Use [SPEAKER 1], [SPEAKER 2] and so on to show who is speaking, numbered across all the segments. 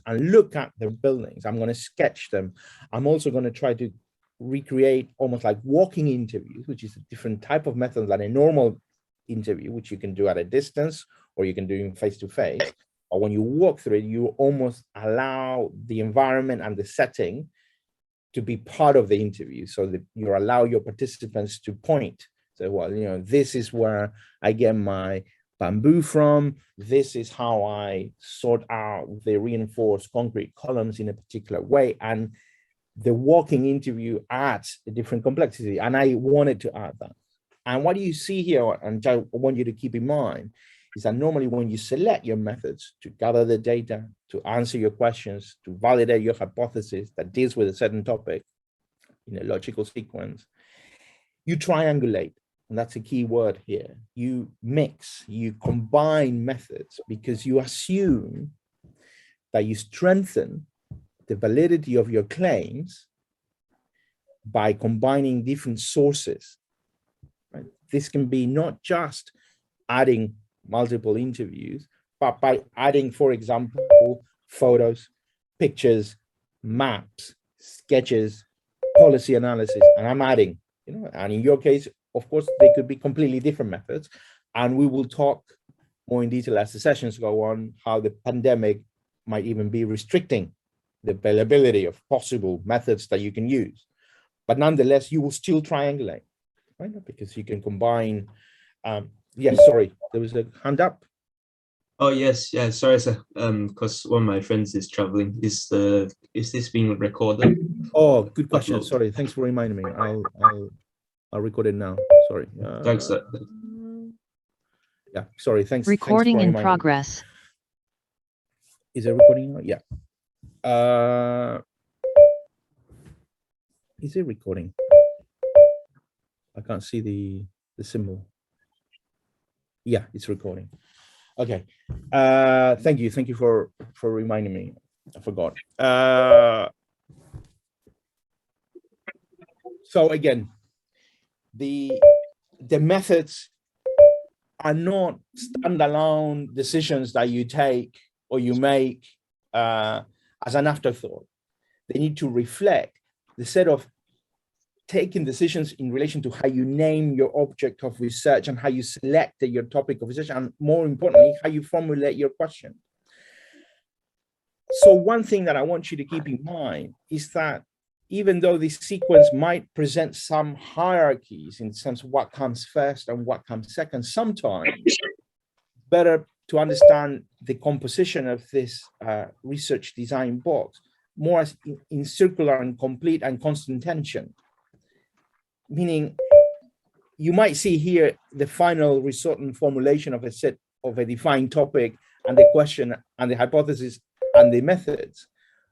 [SPEAKER 1] and look at the buildings. I'm going to sketch them. I'm also going to try to recreate almost like walking interviews, which is a different type of method than a normal interview, which you can do at a distance or you can do in face-to-face. But when you walk through it, you almost allow the environment and the setting to be part of the interview, so that you allow your participants to point. So, well, this is where I get my bamboo from. This is how I sort out the reinforced concrete columns in a particular way. And the walking interview adds a different complexity. And I wanted to add that. And what you see here, and I want you to keep in mind, is that normally when you select your methods to gather the data, to answer your questions, to validate your hypothesis that deals with a certain topic in a logical sequence, you triangulate. And that's a key word here. You mix, you combine methods, because you assume that you strengthen the validity of your claims by combining different sources. Right? This can be not just adding multiple interviews, but by adding, for example, photos, pictures, maps, sketches, policy analysis, and I'm adding, and in your case, of course, they could be completely different methods. And we will talk more in detail as the sessions go on, how the pandemic might even be restricting the availability of possible methods that you can use. But nonetheless, you will still triangulate, right? Because you can combine. Yes, sorry, there was a hand up.
[SPEAKER 2] Oh yes, yeah. Sorry, sir. Because one of my friends is traveling. Is this being recorded?
[SPEAKER 1] Oh, good question. Upload. Sorry, thanks for reminding me. I'll record it now. Sorry.
[SPEAKER 2] Thanks, sir.
[SPEAKER 1] Yeah, sorry. Thanks.
[SPEAKER 3] Recording in progress.
[SPEAKER 1] Is it recording now? Yeah. Is it recording? I can't see the symbol. Yeah, it's recording. Okay. Thank you for reminding me. I forgot. So again, the methods are not standalone decisions that you take or you make as an afterthought. They need to reflect the set of taking decisions in relation to how you name your object of research and how you select your topic of research, and more importantly, how you formulate your question. So one thing that I want you to keep in mind is that even though this sequence might present some hierarchies in the sense of what comes first and what comes second, sometimes better to understand the composition of this research design box more as in circular and complete and constant tension. Meaning, you might see here the final result and formulation of a set of a defined topic and the question and the hypothesis and the methods.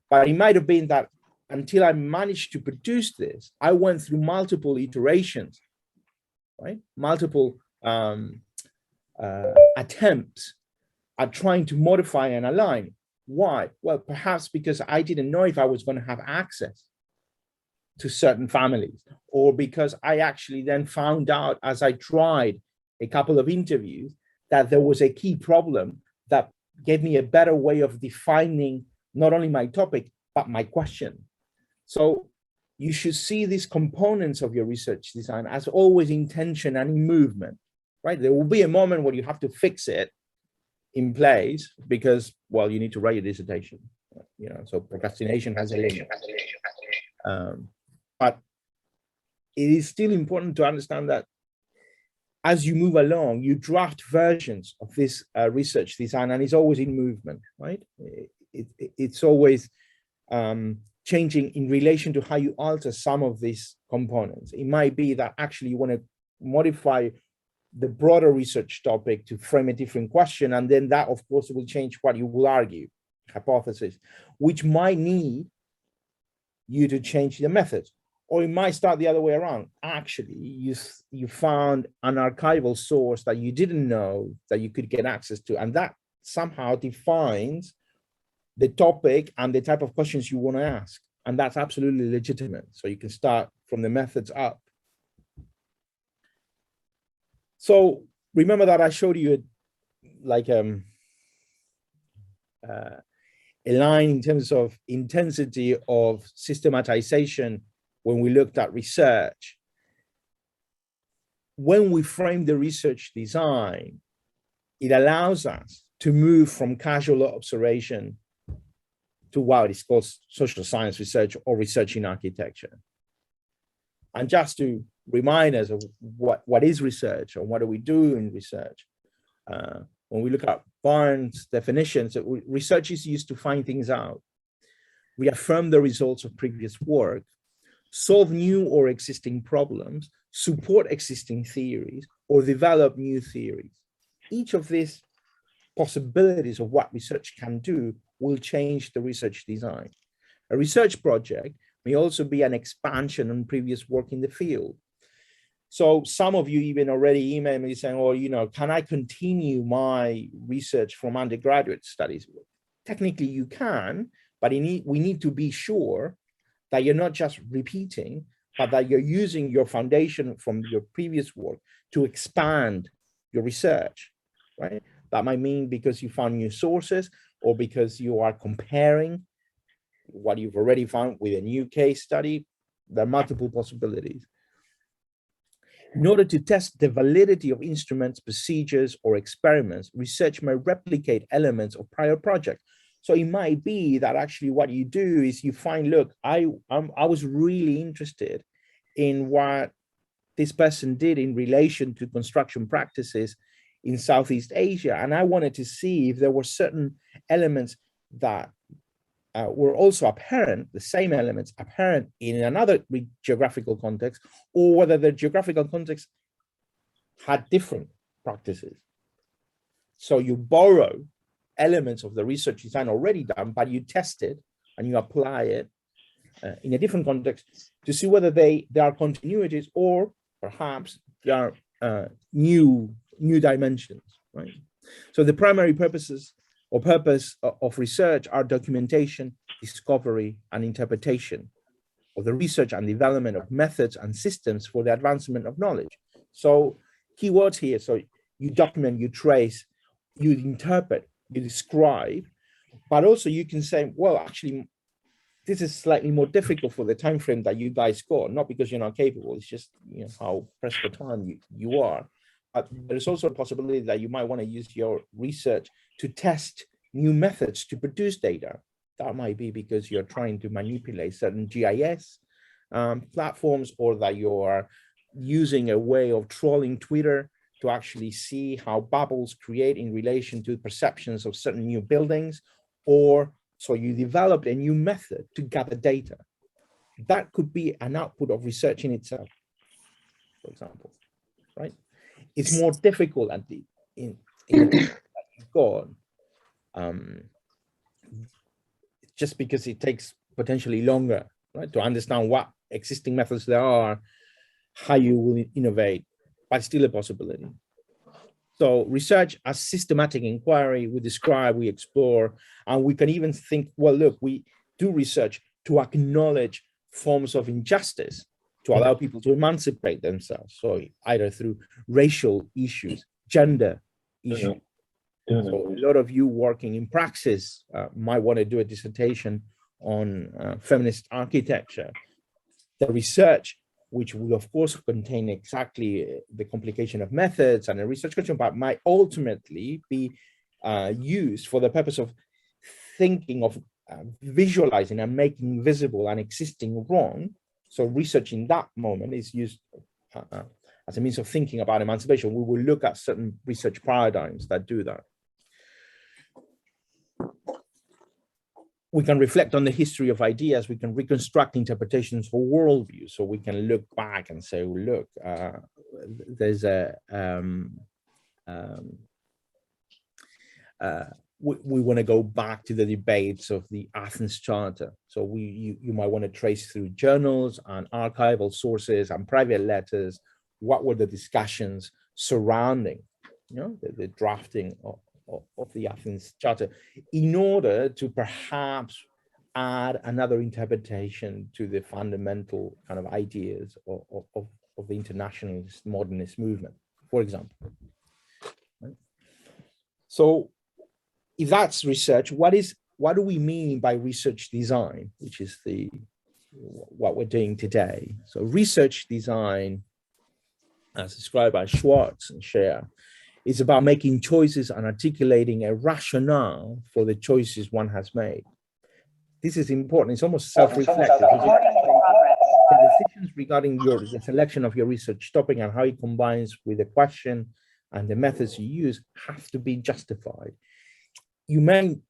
[SPEAKER 1] But it might have been that until I managed to produce this, I went through multiple iterations, right? Multiple attempts at trying to modify and align. Why? Well, perhaps because I didn't know if I was going to have access to certain families, or because I actually then found out as I tried a couple of interviews that there was a key problem that gave me a better way of defining not only my topic, but my question. So you should see these components of your research design as always in tension and in movement, right? There will be a moment where you have to fix it in place because, well, you need to write your dissertation, so procrastination has a limit. But it is still important to understand that as you move along, you draft versions of this research design, and it's always in movement, right? It's always changing in relation to how you alter some of these components. It might be that actually you want to modify the broader research topic to frame a different question, and then that, of course, will change what you will argue, hypothesis, which might need you to change the method. Or it might start the other way around. Actually, you found an archival source that you didn't know that you could get access to, and that somehow defines the topic and the type of questions you want to ask. And that's absolutely legitimate. So you can start from the methods up. So remember that I showed you like a aligned in terms of intensity of systematization when we looked at research. When we frame the research design, it allows us to move from casual observation to what is called social science research or research in architecture. And just to remind us of what is research and what do we do in research, when we look at Barnes' definitions, research is used to find things out, reaffirm the results of previous work, solve new or existing problems, support existing theories, or develop new theories. Each of these possibilities of what research can do will change the research design. A research project may also be an expansion on previous work in the field. So some of you even already emailed me saying, oh, you know, can I continue my research from undergraduate studies? Technically you can, but we need to be sure that you're not just repeating, but that you're using your foundation from your previous work to expand your research, right? That might mean because you found new sources or because you are comparing what you've already found with a new case study. There are multiple possibilities. In order to test the validity of instruments, procedures, or experiments, research may replicate elements of prior projects. So it might be that actually what you do is you find, look, I was really interested in what this person did in relation to construction practices in Southeast Asia. And I wanted to see if there were certain elements that were also apparent, the same elements apparent in another geographical context, or whether the geographical context had different practices. So you borrow elements of the research design already done, but you test it and you apply it in a different context to see whether there are continuities or perhaps there are new dimensions, right? So the primary purpose of research are documentation, discovery, and interpretation of the research and development of methods and systems for the advancement of knowledge. So keywords here, so you document, you trace, you interpret, you describe, but also you can say, well, actually, this is slightly more difficult for the time frame that you guys got, not because you're not capable, it's just, you know, how pressed for time you are. But there's also a possibility that you might want to use your research to test new methods to produce data. That might be because you're trying to manipulate certain GIS platforms, or that you're using a way of trolling Twitter to actually see how bubbles create in relation to perceptions of certain new buildings, or so you developed a new method to gather data. That could be an output of research in itself, for example, right? It's more difficult at in the time that you've got, just because it takes potentially longer, right, to understand what existing methods there are, how you will innovate, but still a possibility. So research as systematic inquiry, we describe, we explore, and we can even think, well, look, we do research to acknowledge forms of injustice, to allow people to emancipate themselves. So either through racial issues, gender issues. So a lot of you working in praxis might want to do a dissertation on feminist architecture. The research, which will of course contain exactly the complication of methods and a research question, but might ultimately be used for the purpose of thinking of visualizing and making visible an existing wrong. So research in that moment is used as a means of thinking about emancipation. We will look at certain research paradigms that do that. We can reflect on the history of ideas. We can reconstruct interpretations for worldview. So we can look back and say, well, look, there's a, we want to go back to the debates of the Athens Charter. So you might want to trace through journals and archival sources and private letters. What were the discussions surrounding, you know, the drafting of the Athens Charter, in order to perhaps add another interpretation to the fundamental kind of ideas of the internationalist modernist movement, for example. Right? So if that's research, what is what do we mean by research design, which is what we're doing today? So research design, as described by Schwartz and Scher, is about making choices and articulating a rationale for the choices one has made. This is important. It's almost self-reflective. The decisions regarding the selection of your research topic and how it combines with the question and the methods you use have to be justified. You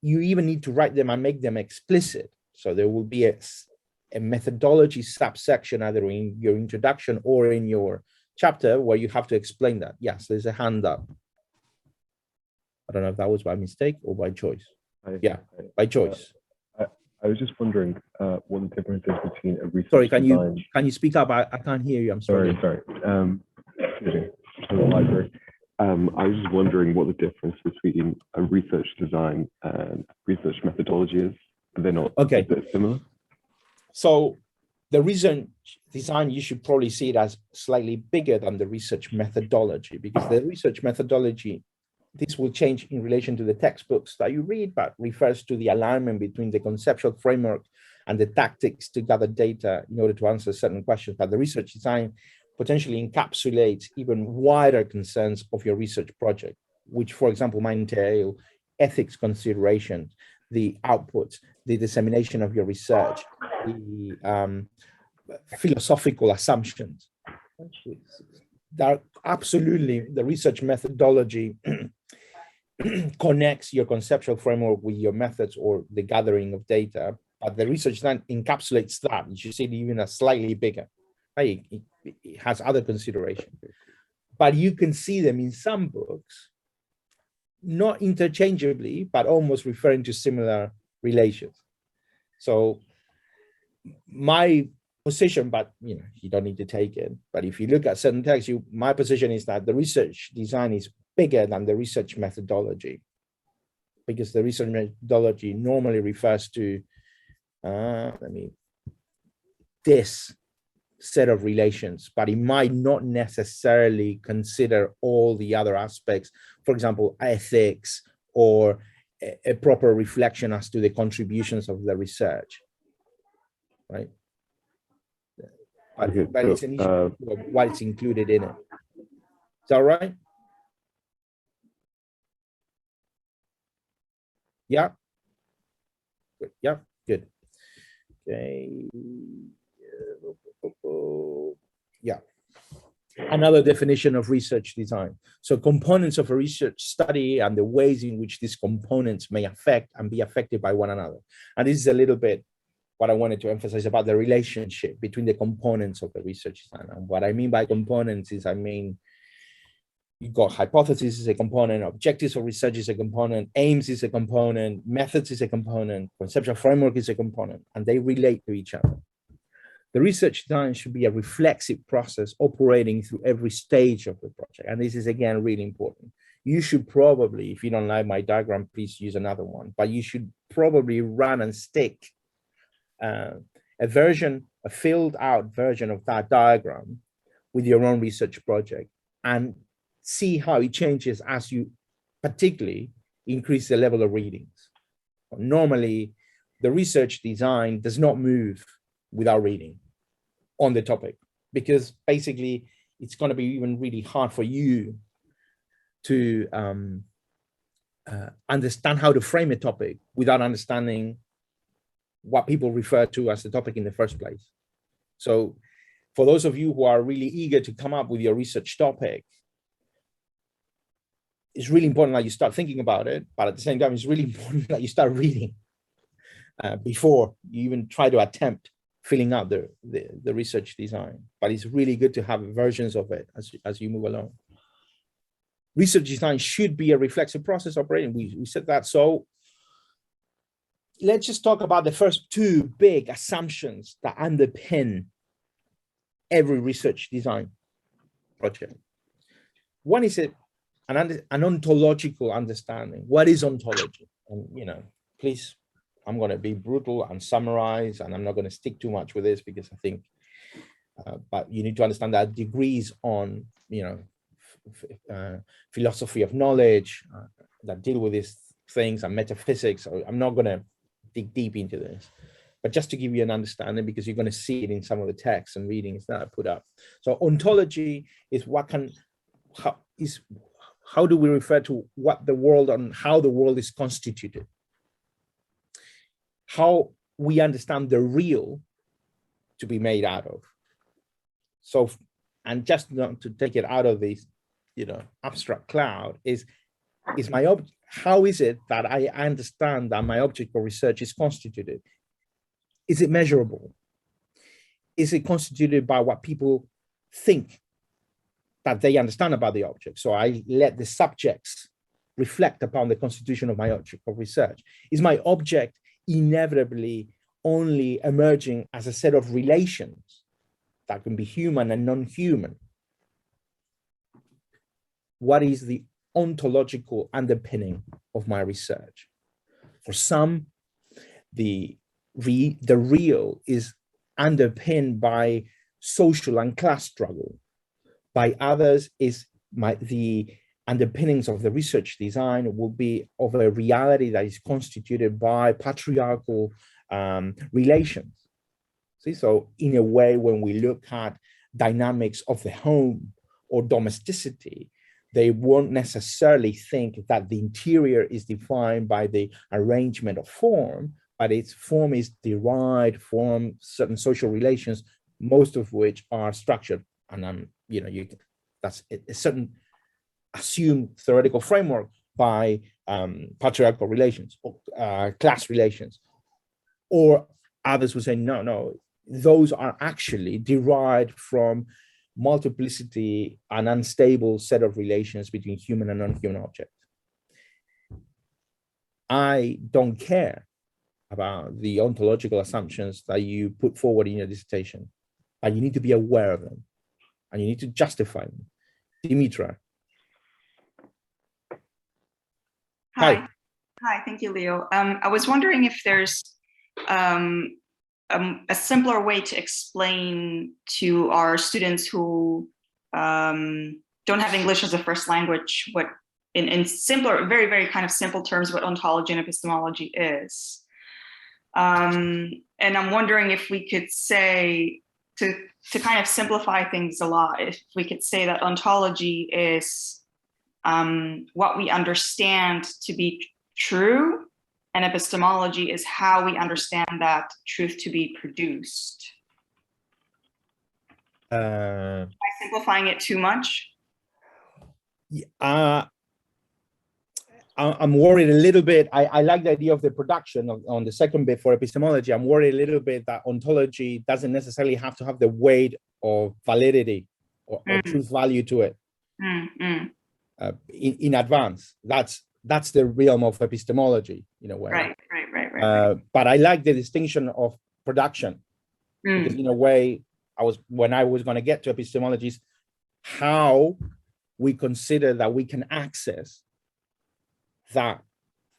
[SPEAKER 1] even need to write them and make them explicit. So there will be a methodology subsection either in your introduction or in your chapter where you have to explain that. Yes, there's a hand up. I don't know if that was by mistake or by choice. By choice.
[SPEAKER 3] I was just wondering what the difference is between a research
[SPEAKER 1] Sorry,
[SPEAKER 3] design.
[SPEAKER 1] can you speak up? I can't hear you. I'm sorry.
[SPEAKER 3] Sorry. Excuse me. To the library. I was just wondering what the difference between a research design and research methodology is. They're not a bit similar.
[SPEAKER 1] So the research design, you should probably see it as slightly bigger than the research methodology, because the research methodology, this will change in relation to the textbooks that you read, but refers to the alignment between the conceptual framework and the tactics to gather data in order to answer certain questions. But the research design potentially encapsulates even wider concerns of your research project, which, for example, might entail ethics considerations, the outputs, the dissemination of your research, the philosophical assumptions. That absolutely, the research methodology connects your conceptual framework with your methods or the gathering of data, but the research then encapsulates that. You should see it even as slightly bigger. Right? It has other considerations, but you can see them in some books, not interchangeably, but almost referring to similar relations. So my position, but you don't need to take it. But if you look at certain texts, my position is that the research design is bigger than the research methodology, because the research methodology normally refers to this set of relations, but it might not necessarily consider all the other aspects, for example, ethics or a proper reflection as to the contributions of the research, right? But it's an issue of what is included in it. Is that right? Yeah. Good. Yeah. Good. Okay. Yeah. Another definition of research design. So components of a research study and the ways in which these components may affect and be affected by one another. And this is a little bit what I wanted to emphasize about the relationship between the components of the research design. And what I mean by components is, you've got hypothesis is a component, objectives of research is a component, aims is a component, methods is a component, conceptual framework is a component, and they relate to each other. The research design should be a reflexive process operating through every stage of the project. And this is, again, really important. You should probably, if you don't like my diagram, please use another one, but you should probably run and stick a filled out version of that diagram with your own research project and see how it changes as you particularly increase the level of readings. Normally, the research design does not move without reading on the topic, because basically it's going to be even really hard for you to understand how to frame a topic without understanding what people refer to as the topic in the first place. So for those of you who are really eager to come up with your research topic, it's really important that you start thinking about it, but at the same time, it's really important that you start reading before you even try to attempt filling out the research design. But it's really good to have versions of it as you move along. Research design should be a reflexive process operating. We said that. So let's just talk about the first two big assumptions that underpin every research design project. One is an ontological understanding. What is ontology? And please, I'm going to be brutal and summarize, and I'm not going to stick too much with this because I think, but you need to understand that degrees on, philosophy of knowledge that deal with these things and metaphysics. I'm not going to dig deep into this, but just to give you an understanding, because you're going to see it in some of the texts and readings that I put up. So ontology is how do we refer to what the world and how the world is constituted? How we understand the real to be made out of. So, and just not to take it out of this, abstract cloud is how is it that I understand that my object of research is constituted? Is it measurable? Is it constituted by what people think that they understand about the object? So I let the subjects reflect upon the constitution of my object of research. Is my object inevitably only emerging as a set of relations that can be human and non-human? What is the ontological underpinning of my research? For some, the real is underpinned by social and class struggle. By others, the underpinnings of the research design will be of a reality that is constituted by patriarchal relations. See, so in a way, when we look at dynamics of the home or domesticity, they won't necessarily think that the interior is defined by the arrangement of form, but its form is derived from certain social relations, most of which are structured. And that's a certain assumed theoretical framework by patriarchal relations or class relations. Or others would say, no, those are actually derived from multiplicity and unstable set of relations between human and non-human objects. I don't care about the ontological assumptions that you put forward in your dissertation, but you need to be aware of them and you need to justify them. Dimitra.
[SPEAKER 4] Hi, thank you, Leo. I was wondering if there's a simpler way to explain to our students who don't have English as a first language what, in simpler, very, very kind of simple terms, what ontology and epistemology is. And I'm wondering if we could say, to kind of simplify things a lot, if we could say that ontology is what we understand to be true, and epistemology is how we understand that truth to be produced. Am I simplifying it too much?
[SPEAKER 1] I'm worried a little bit. I like the idea of the production on the second bit for epistemology. I'm worried a little bit that ontology doesn't necessarily have to have the weight of validity or truth value to it in advance. That's the realm of epistemology in a way.
[SPEAKER 4] Right.
[SPEAKER 1] But I like the distinction of production because in a way, when I was going to get to epistemology is how we consider that we can access that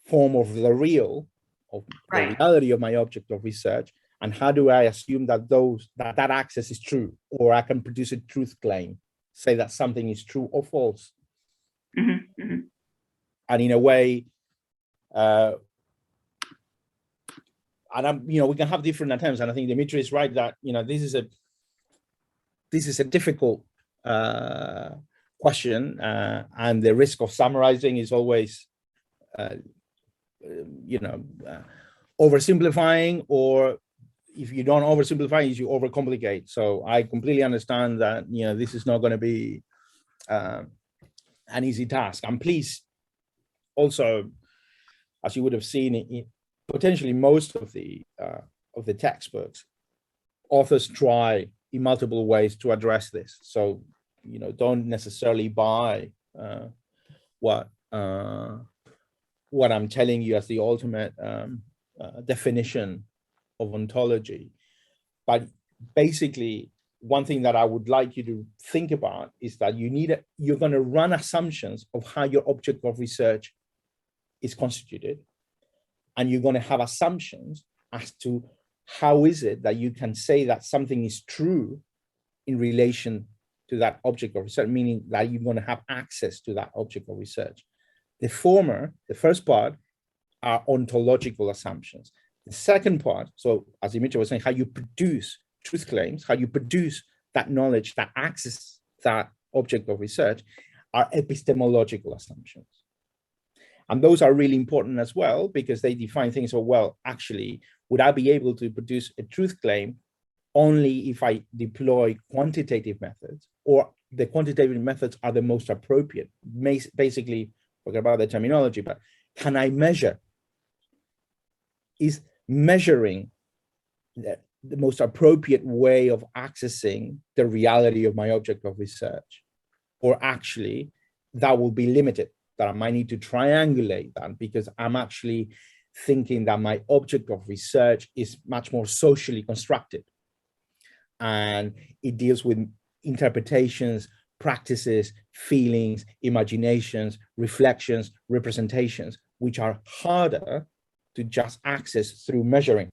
[SPEAKER 1] form of the real, of the reality of my object of research, and how do I assume that that access is true, or I can produce a truth claim, say that something is true or false. And in a way, and we can have different attempts. And I think Dimitri is right that this is a difficult question, and the risk of summarizing is always, oversimplifying, or if you don't oversimplify, you overcomplicate. So I completely understand that this is not going to be an easy task. And please, also, as you would have seen in potentially most of the textbooks, authors try in multiple ways to address this. So don't necessarily buy what I'm telling you as the ultimate definition of ontology. But basically, one thing that I would like you to think about is that you're going to run assumptions of how your object of research is constituted, and you're going to have assumptions as to how is it that you can say that something is true in relation to that object of research, meaning that you're going to have access to that object of research. The former, the first part, are ontological assumptions. The second part, so as Dimitri was saying, how you produce truth claims, how you produce that knowledge, that access, that object of research, are epistemological assumptions. And those are really important as well, because they define things. So, well, actually, would I be able to produce a truth claim only if I deploy quantitative methods, or the quantitative methods are the most appropriate? Basically, forget about the terminology, but can I measure? Is measuring the most appropriate way of accessing the reality of my object of research? Or actually, that will be limited, that I might need to triangulate that, because I'm actually thinking that my object of research is much more socially constructed. And it deals with interpretations, practices, feelings, imaginations, reflections, representations, which are harder to just access through measuring.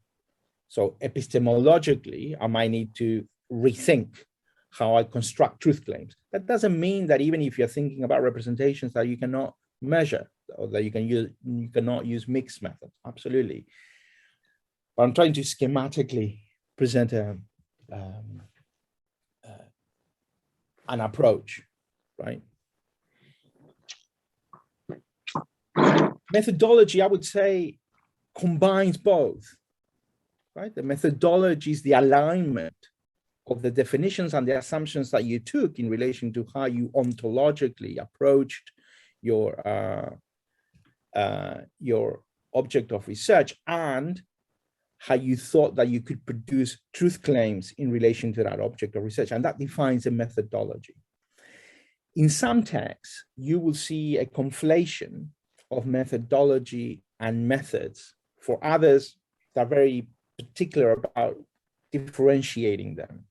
[SPEAKER 1] So epistemologically, I might need to rethink how I construct truth claims. That doesn't mean that even if you're thinking about representations that you cannot measure, or that you cannot use mixed methods. Absolutely. But I'm trying to schematically present an approach, right? Methodology, I would say, combines both, right? The methodology is the alignment of the definitions and the assumptions that you took in relation to how you ontologically approached your object of research, and how you thought that you could produce truth claims in relation to that object of research, and that defines a methodology. In some texts, you will see a conflation of methodology and methods. For others, they're very particular about differentiating them.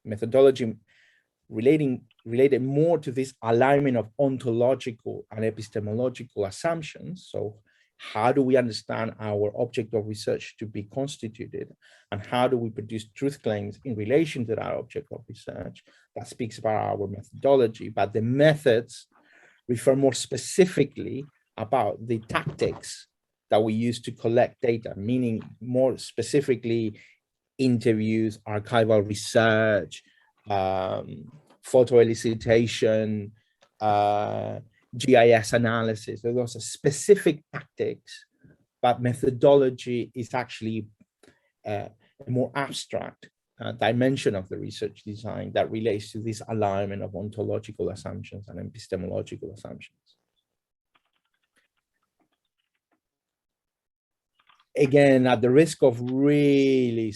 [SPEAKER 1] Methodology related more to this alignment of ontological and epistemological assumptions. So how do we understand our object of research to be constituted, and how do we produce truth claims in relation to that object of research? That speaks about our methodology, but the methods refer more specifically about the tactics that we use to collect data, meaning more specifically interviews, archival research, photo elicitation, GIS analysis. Those are specific tactics, but methodology is actually a more abstract dimension of the research design that relates to this alignment of ontological assumptions and epistemological assumptions. Again, at the risk of really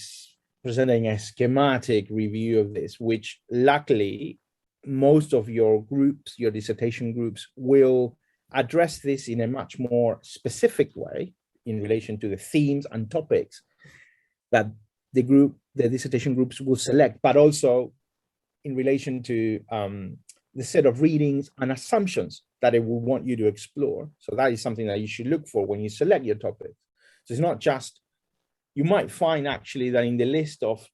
[SPEAKER 1] presenting a schematic review of this, which luckily most of your groups, your dissertation groups, will address this in a much more specific way in relation to the themes and topics that the dissertation groups will select, but also in relation to the set of readings and assumptions that it will want you to explore. So that is something that you should look for when you select your topic. So it's not just, you might find actually that in the list of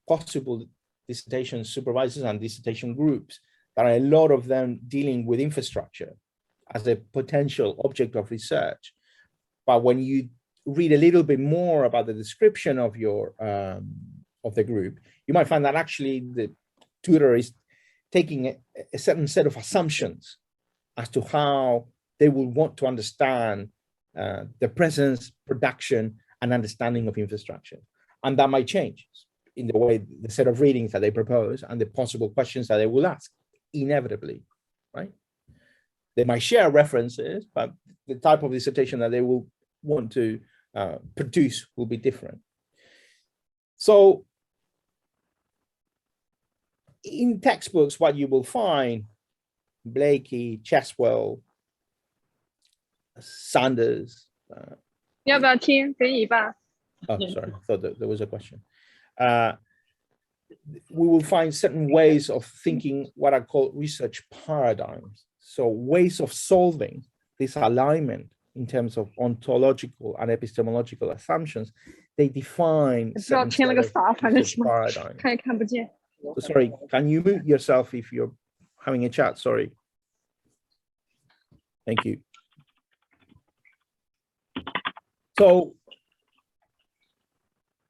[SPEAKER 1] possible dissertation supervisors and dissertation groups, there are a lot of them dealing with infrastructure as a potential object of research. But when you read a little bit more about the description of your of the group, you might find that actually the tutor is taking a certain set of assumptions as to how they will want to understand the presence, production, and understanding of infrastructure. And that might change in the way, the set of readings that they propose and the possible questions that they will ask, inevitably, right? They might share references, but the type of dissertation that they will want to produce will be different. So in textbooks, what you will find, Blakey, Cheswell, Sanders. Oh, sorry, I thought that there was a question. We will find certain ways of thinking what I call research paradigms. So ways of solving this alignment in terms of ontological and epistemological assumptions. They define certain set of research paradigms. So sorry, can you mute yourself if you're having a chat? Sorry. Thank you. So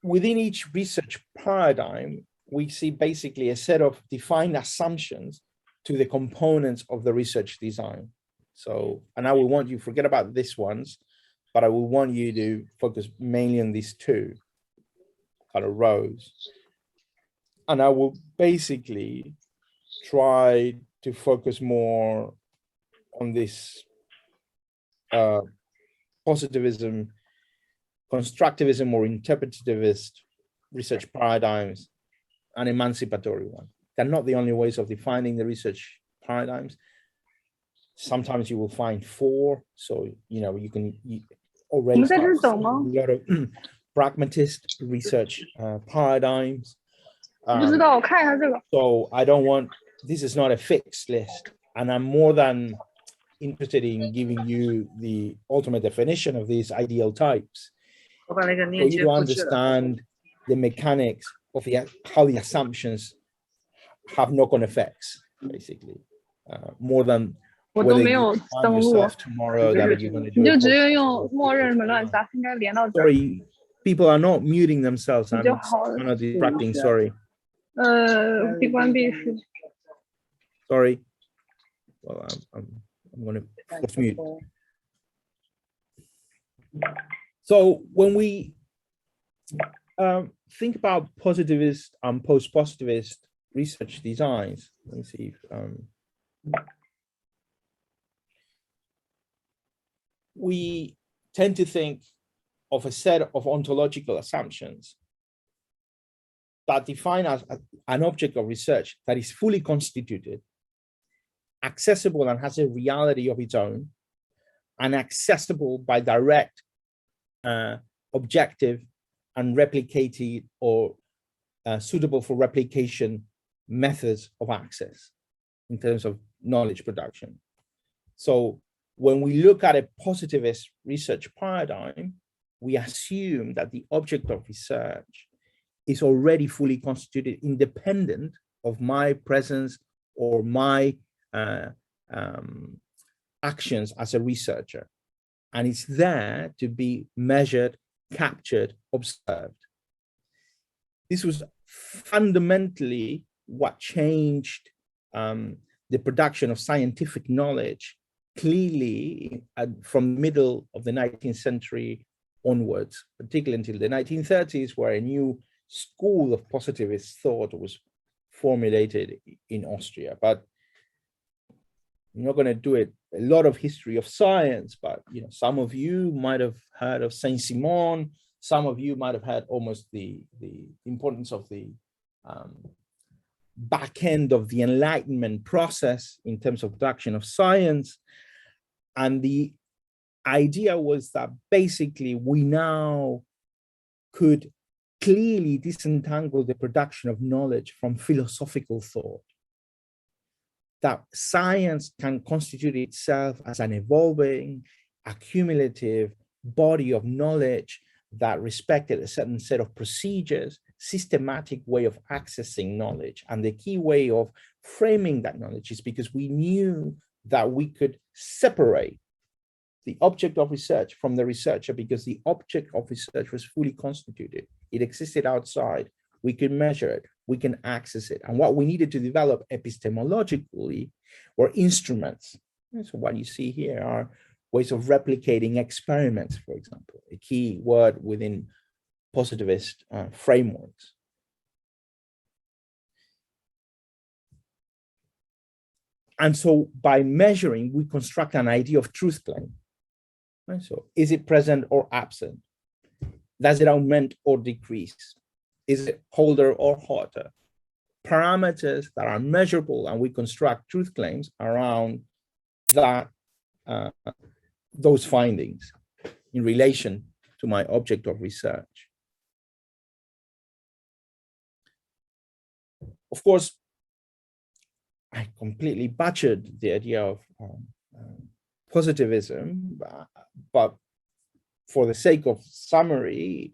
[SPEAKER 1] within each research paradigm, we see basically a set of defined assumptions to the components of the research design. So, and I will want you forget about these ones, but I will want you to focus mainly on these two kind of rows. And I will basically try to focus more on this positivism, constructivism, or interpretativist research paradigms, and emancipatory one. They're not the only ways of defining the research paradigms. Sometimes you will find 4, so you can already start a lot of pragmatist research paradigms. So I don't want, this is not a fixed list, and I'm more than interested in giving you the ultimate definition of these ideal types for you to understand the mechanics of how the assumptions have knock-on effects, basically, more than whether you find yourself tomorrow that you're going to do it. Sorry, people are not muting themselves. I'm kind of distracting. Sorry. Sorry. Well, I'm going to force mute. So when we think about positivist and post-positivist research designs, let me see if we tend to think of a set of ontological assumptions that define as an object of research that is fully constituted, accessible and has a reality of its own, and accessible by direct, objective, and replicated or suitable for replication methods of access in terms of knowledge production. So when we look at a positivist research paradigm, we assume that the object of research is already fully constituted, independent of my presence or my actions as a researcher. And it's there to be measured, captured, observed. This was fundamentally what changed the production of scientific knowledge clearly from the middle of the 19th century onwards, particularly until the 1930s, where a new school of positivist thought was formulated in Austria. But I'm not going to do it a lot of history of science, but some of you might have heard of Saint-Simon. Some of you might have had almost the importance of the back end of the Enlightenment process in terms of production of science. And the idea was that basically we now could clearly disentangle the production of knowledge from philosophical thought. That science can constitute itself as an evolving, accumulative body of knowledge that respected a certain set of procedures, systematic way of accessing knowledge. And the key way of framing that knowledge is because we knew that we could separate the object of research from the researcher, because the object of research was fully constituted. It existed outside. We can measure it, we can access it. And what we needed to develop epistemologically were instruments. So what you see here are ways of replicating experiments, for example, a key word within positivist frameworks. And so by measuring, we construct an idea of truth claim. Right? So is it present or absent? Does it augment or decrease? Is it colder or hotter? Parameters that are measurable, and we construct truth claims around that, those findings in relation to my object of research. Of course, I completely butchered the idea of positivism, but for the sake of summary,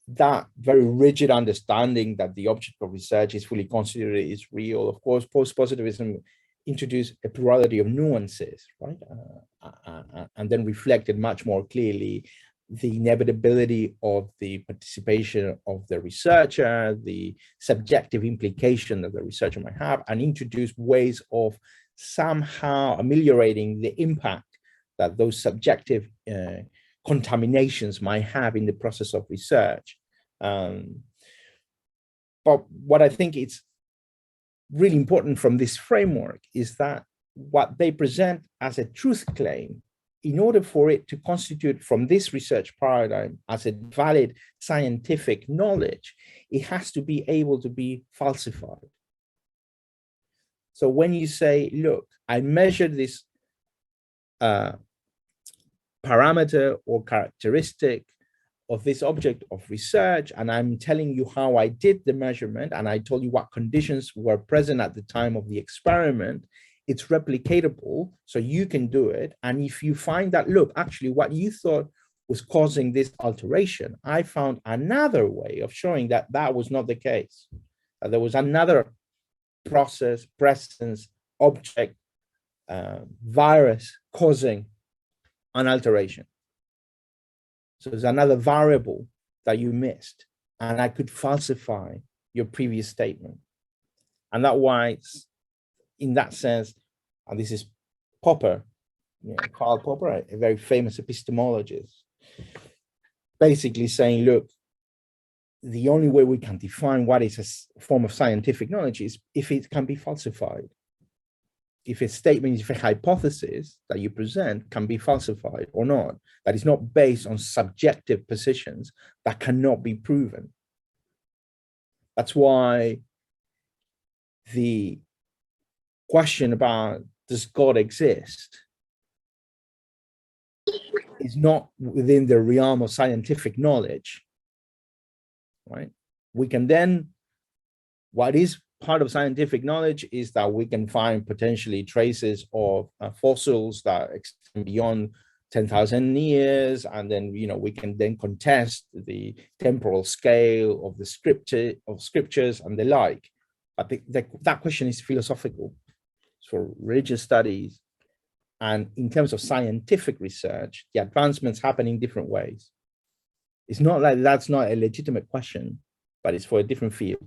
[SPEAKER 1] that very rigid understanding that the object of research is fully considered is real. Of course, post-positivism introduced a plurality of nuances, right? And then reflected much more clearly the inevitability of the participation of the researcher, the subjective implication that the researcher might have, and introduce ways of somehow ameliorating the impact that those subjective contaminations might have in the process of research. But what I think is really important from this framework is that what they present as a truth claim, in order for it to constitute from this research paradigm as a valid scientific knowledge, it has to be able to be falsified. So when you say, look, I measured this parameter or characteristic of this object of research, and I'm telling you how I did the measurement, and I told you what conditions were present at the time of the experiment, it's replicatable, so you can do it. And if you find that, look, actually what you thought was causing this alteration, I found another way of showing that that was not the case, that there was another process, presence, object, virus causing an alteration. So there's another variable that you missed, and I could falsify your previous statement. And that's why, in that sense, and this is Popper, Karl Popper, a very famous epistemologist, basically saying, look, the only way we can define what is a form of scientific knowledge is if it can be falsified. If a statement, if a hypothesis that you present can be falsified or not, that is not based on subjective positions that cannot be proven. That's why the question about does God exist is not within the realm of scientific knowledge, right? We can then, what is part of scientific knowledge is that we can find potentially traces of fossils that extend beyond 10,000 years, and then we can then contest the temporal scale of the scriptures and the like. But that question is philosophical. It's for religious studies, and in terms of scientific research, the advancements happen in different ways. It's not like that's not a legitimate question, but it's for a different field.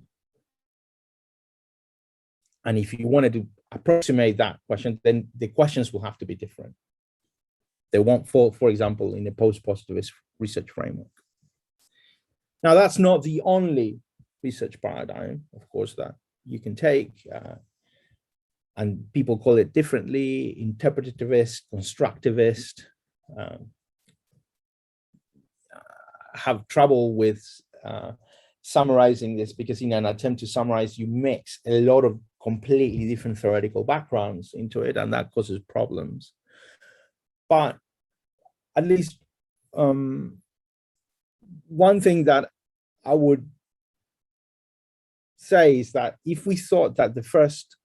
[SPEAKER 1] And if you wanted to approximate that question, then the questions will have to be different. They won't fall, for example, in a post-positivist research framework. Now, that's not the only research paradigm, of course, that you can take, and people call it differently: interpretativist, constructivist. Have trouble with summarizing this, because in an attempt to summarize, you mix a lot of completely different theoretical backgrounds into it, and that causes problems. But at least one thing that I would say is that if we thought that the first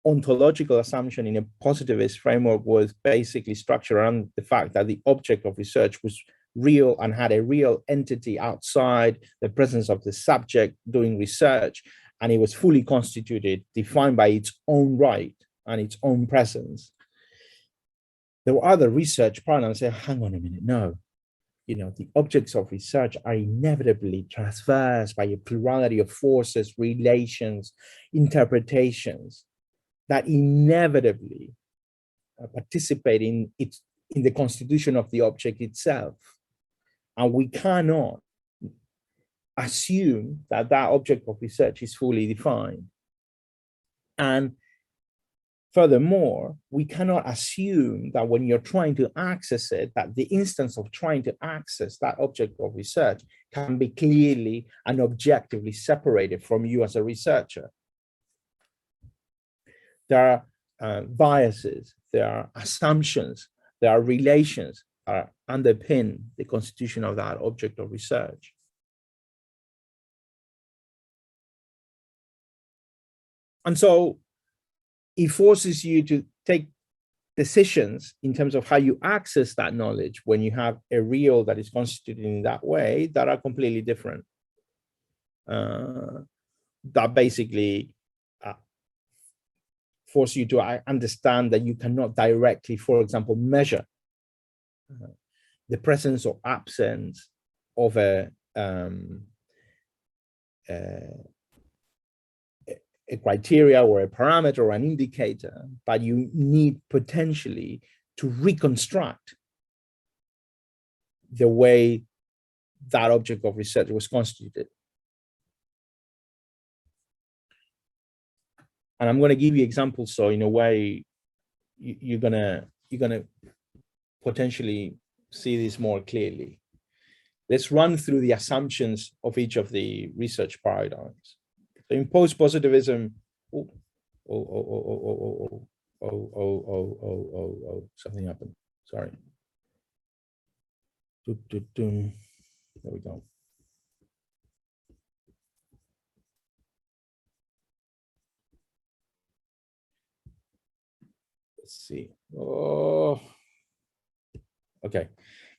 [SPEAKER 1] ontological assumption in a positivist framework was basically structured around the fact that the object of research was real and had a real entity outside the presence of the subject doing research, and it was fully constituted, defined by its own right and its own presence, there were other research paradigms that say, hang on a minute, no. The objects of research are inevitably traversed by a plurality of forces, relations, interpretations that inevitably participate in the constitution of the object itself. And we cannot assume that that object of research is fully defined. And furthermore, we cannot assume that when you're trying to access it, that the instance of trying to access that object of research can be clearly and objectively separated from you as a researcher. There are biases, there are assumptions, there are relations that underpin the constitution of that object of research. And so it forces you to take decisions in terms of how you access that knowledge when you have a real that is constituted in that way that are completely different. That basically force you to understand that you cannot directly, for example, measure the presence or absence of a criteria or a parameter or an indicator, but you need potentially to reconstruct the way that object of research was constituted. And I'm going to give you examples, so in a way you're gonna potentially see this more clearly. Let's run through the assumptions of each of the research paradigms. So in post-positivism, something happened. Sorry. There we go. Let's see. Oh, okay.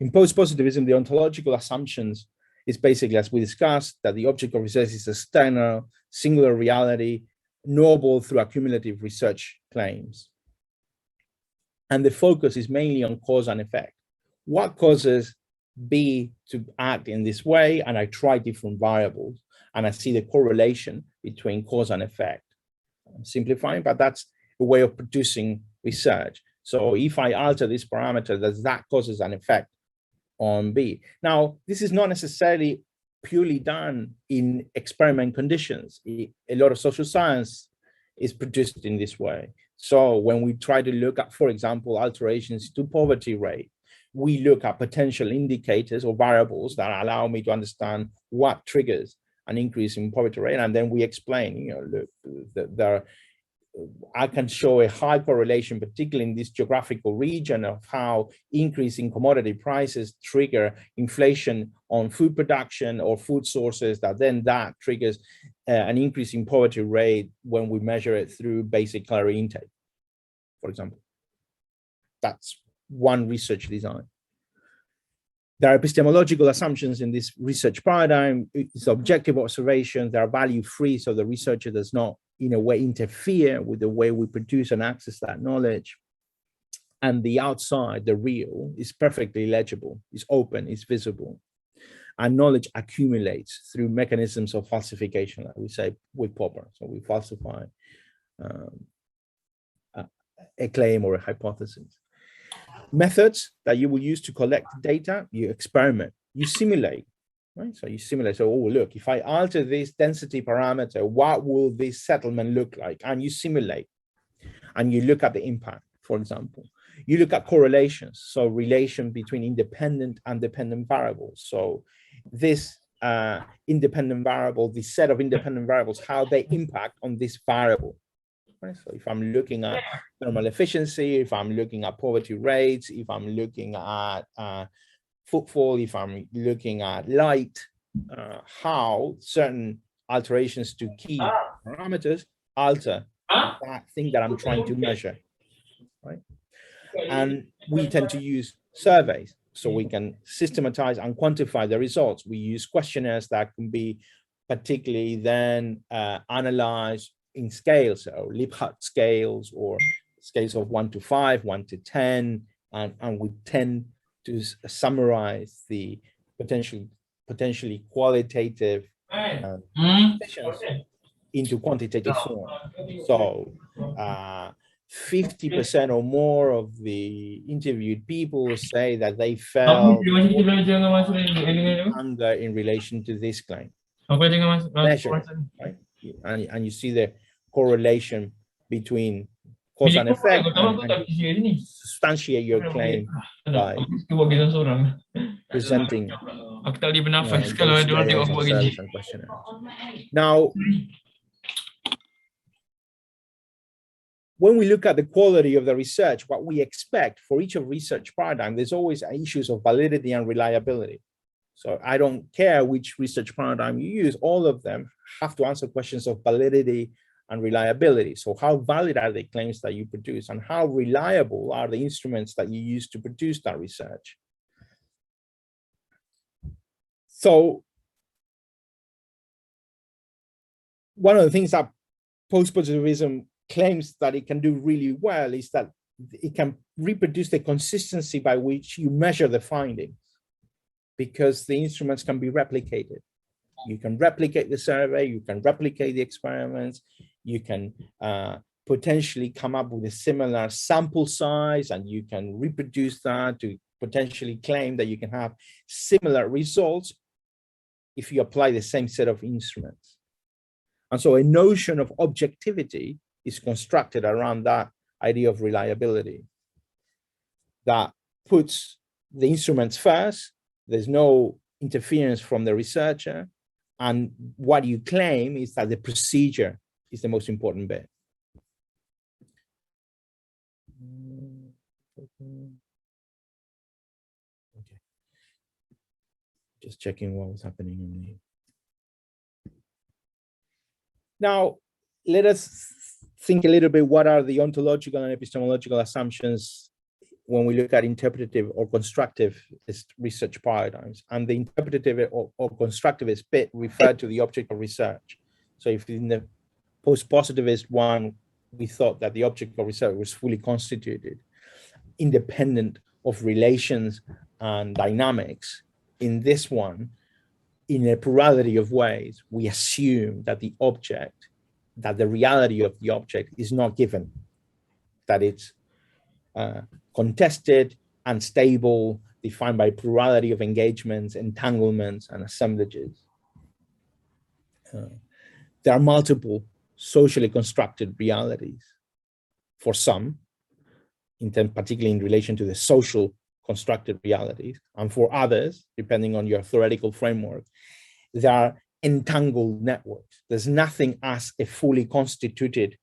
[SPEAKER 1] In post-positivism, the ontological assumptions is basically, as we discussed, that the object of research is a external, singular reality, knowable through accumulative research claims. And the focus is mainly on cause and effect. What causes B to act in this way? And I try different variables, and I see the correlation between cause and effect. I'm simplifying, but that's a way of producing research. So if I alter this parameter, that causes an effect on B. Now, this is not necessarily purely done in experiment conditions. A lot of social science is produced in this way. So when we try to look at, for example, alterations to poverty rate, we look at potential indicators or variables that allow me to understand what triggers an increase in poverty rate. And then we explain, look, I can show a high correlation, particularly in this geographical region, of how increasing commodity prices trigger inflation on food production or food sources, that triggers an increase in poverty rate when we measure it through basic calorie intake, for example. That's one research design. There are epistemological assumptions in this research paradigm. It's objective observations. They are value-free, so the researcher does not, in a way, interfere with the way we produce and access that knowledge. And the outside, the real, is perfectly legible, is open, is visible. And knowledge accumulates through mechanisms of falsification, like we say with Popper. So we falsify a claim or a hypothesis. Methods that you will use to collect data: you experiment, you simulate, right? So you simulate. So, oh, look, if I alter this density parameter, what will this settlement look like? And you simulate, and you look at the impact, for example. You look at correlations, so relation between independent and dependent variables. So this independent variable, this set of independent variables, how they impact on this variable. Right? So if I'm looking at thermal efficiency, if I'm looking at poverty rates, if I'm looking at footfall, if I'm looking at light, how certain alterations to key parameters alter that thing that I'm trying to measure, right? And we tend to use surveys, so we can systematize and quantify the results. We use questionnaires that can be particularly then analyzed in scales, so Liebhardt scales or scales of 1 to 5, 1 to 10, and we tend to summarize the potentially qualitative decisions into quantitative form. So 50% or more of the interviewed people say that they felt hunger in relation to this claim. Measure, right? And you see the correlation between cause and effect, and you substantiate your claim by presenting those surveys and surveys and questionnaires. Now, when we look at the quality of the research, what we expect for each of research paradigm, there's always issues of validity and reliability. So I don't care which research paradigm you use, all of them have to answer questions of validity and reliability. So how valid are the claims that you produce, and how reliable are the instruments that you use to produce that research? So one of the things that post-positivism claims that it can do really well is that it can reproduce the consistency by which you measure the findings, because the instruments can be replicated. You can replicate the survey, you can replicate the experiments, you can potentially come up with a similar sample size, and you can reproduce that to potentially claim that you can have similar results if you apply the same set of instruments. And so a notion of objectivity is constructed around that idea of reliability that puts the instruments first. There's no interference from the researcher. And what you claim is that the procedure is the most important bit. Okay. Just checking what was happening on the. Now, let us think a little bit, what are the ontological and epistemological assumptions when we look at interpretative or constructivist research paradigms? And the interpretative or constructivist bit referred to the object of research. So if in the post-positivist one, we thought that the object of research was fully constituted, independent of relations and dynamics, in this one, in a plurality of ways, we assume that the object, that the reality of the object is not given, that it's contested, unstable, defined by plurality of engagements, entanglements, and assemblages. There are multiple socially constructed realities for some, particularly in relation to the social constructed realities, and for others, depending on your theoretical framework, there are entangled networks. There's nothing as a fully constituted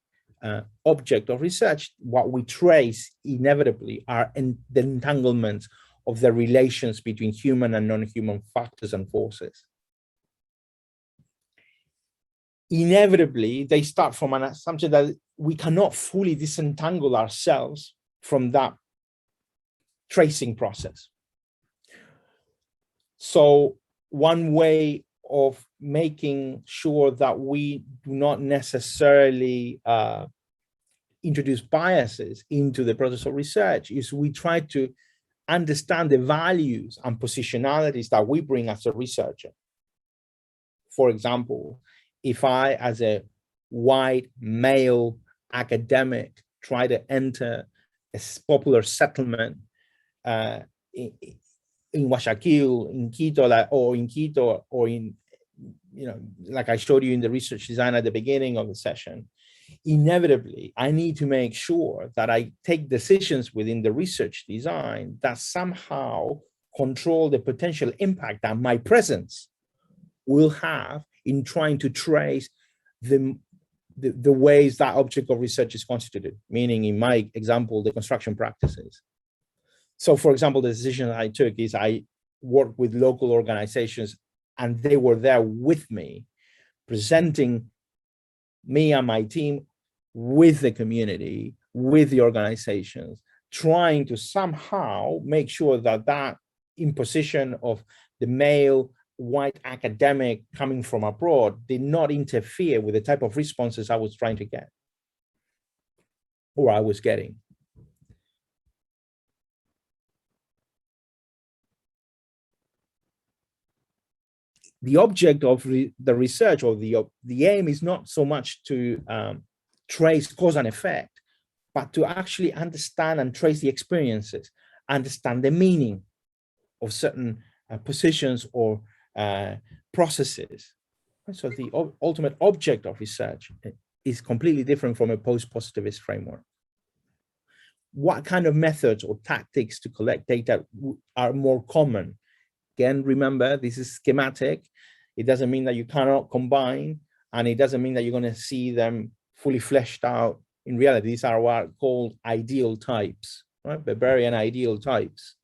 [SPEAKER 1] object of research. What we trace inevitably are the entanglements of the relations between human and non-human factors and forces. Inevitably, they start from an assumption that we cannot fully disentangle ourselves from that tracing process. So one way of making sure that we do not necessarily introduce biases into the process of research is we try to understand the values and positionalities that we bring as a researcher. For example, if I, as a white male academic, try to enter a popular settlement in Guayaquil, in Quito, or in, like I showed you in the research design at the beginning of the session, inevitably, I need to make sure that I take decisions within the research design that somehow control the potential impact that my presence will have in trying to trace the ways that object of research is constituted, meaning in my example, the construction practices. So for example, the decision I took is I worked with local organizations and they were there with me, presenting me and my team with the community, with the organizations, trying to somehow make sure that that imposition of the male white academic coming from abroad did not interfere with the type of responses I was trying to get, or I was getting. The object of the research, or the aim, is not so much to trace cause and effect, but to actually understand and trace the experiences, understand the meaning of certain positions or processes. So the ultimate object of research is completely different from a post-positivist framework. What kind of methods or tactics to collect data are more common? Again, remember, this is schematic. It doesn't mean that you cannot combine, and it doesn't mean that you're going to see them fully fleshed out in reality. These are what are called ideal types, right? Barbarian ideal types.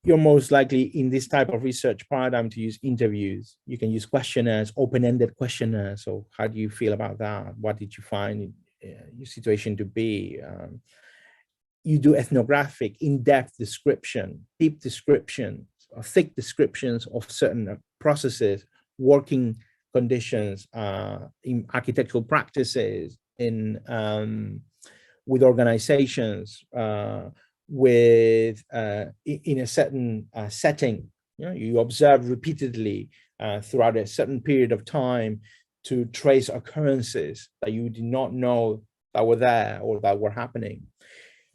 [SPEAKER 1] You're most likely in this type of research paradigm to use interviews. You can use questionnaires, open-ended questionnaires. So how do you feel about that? What did you find your situation to be? You do ethnographic, in-depth description, deep descriptions, or thick descriptions of certain processes, working conditions, in architectural practices, in with organizations, with in a certain setting. You know, you observe repeatedly throughout a certain period of time to trace occurrences that you did not know that were there or that were happening.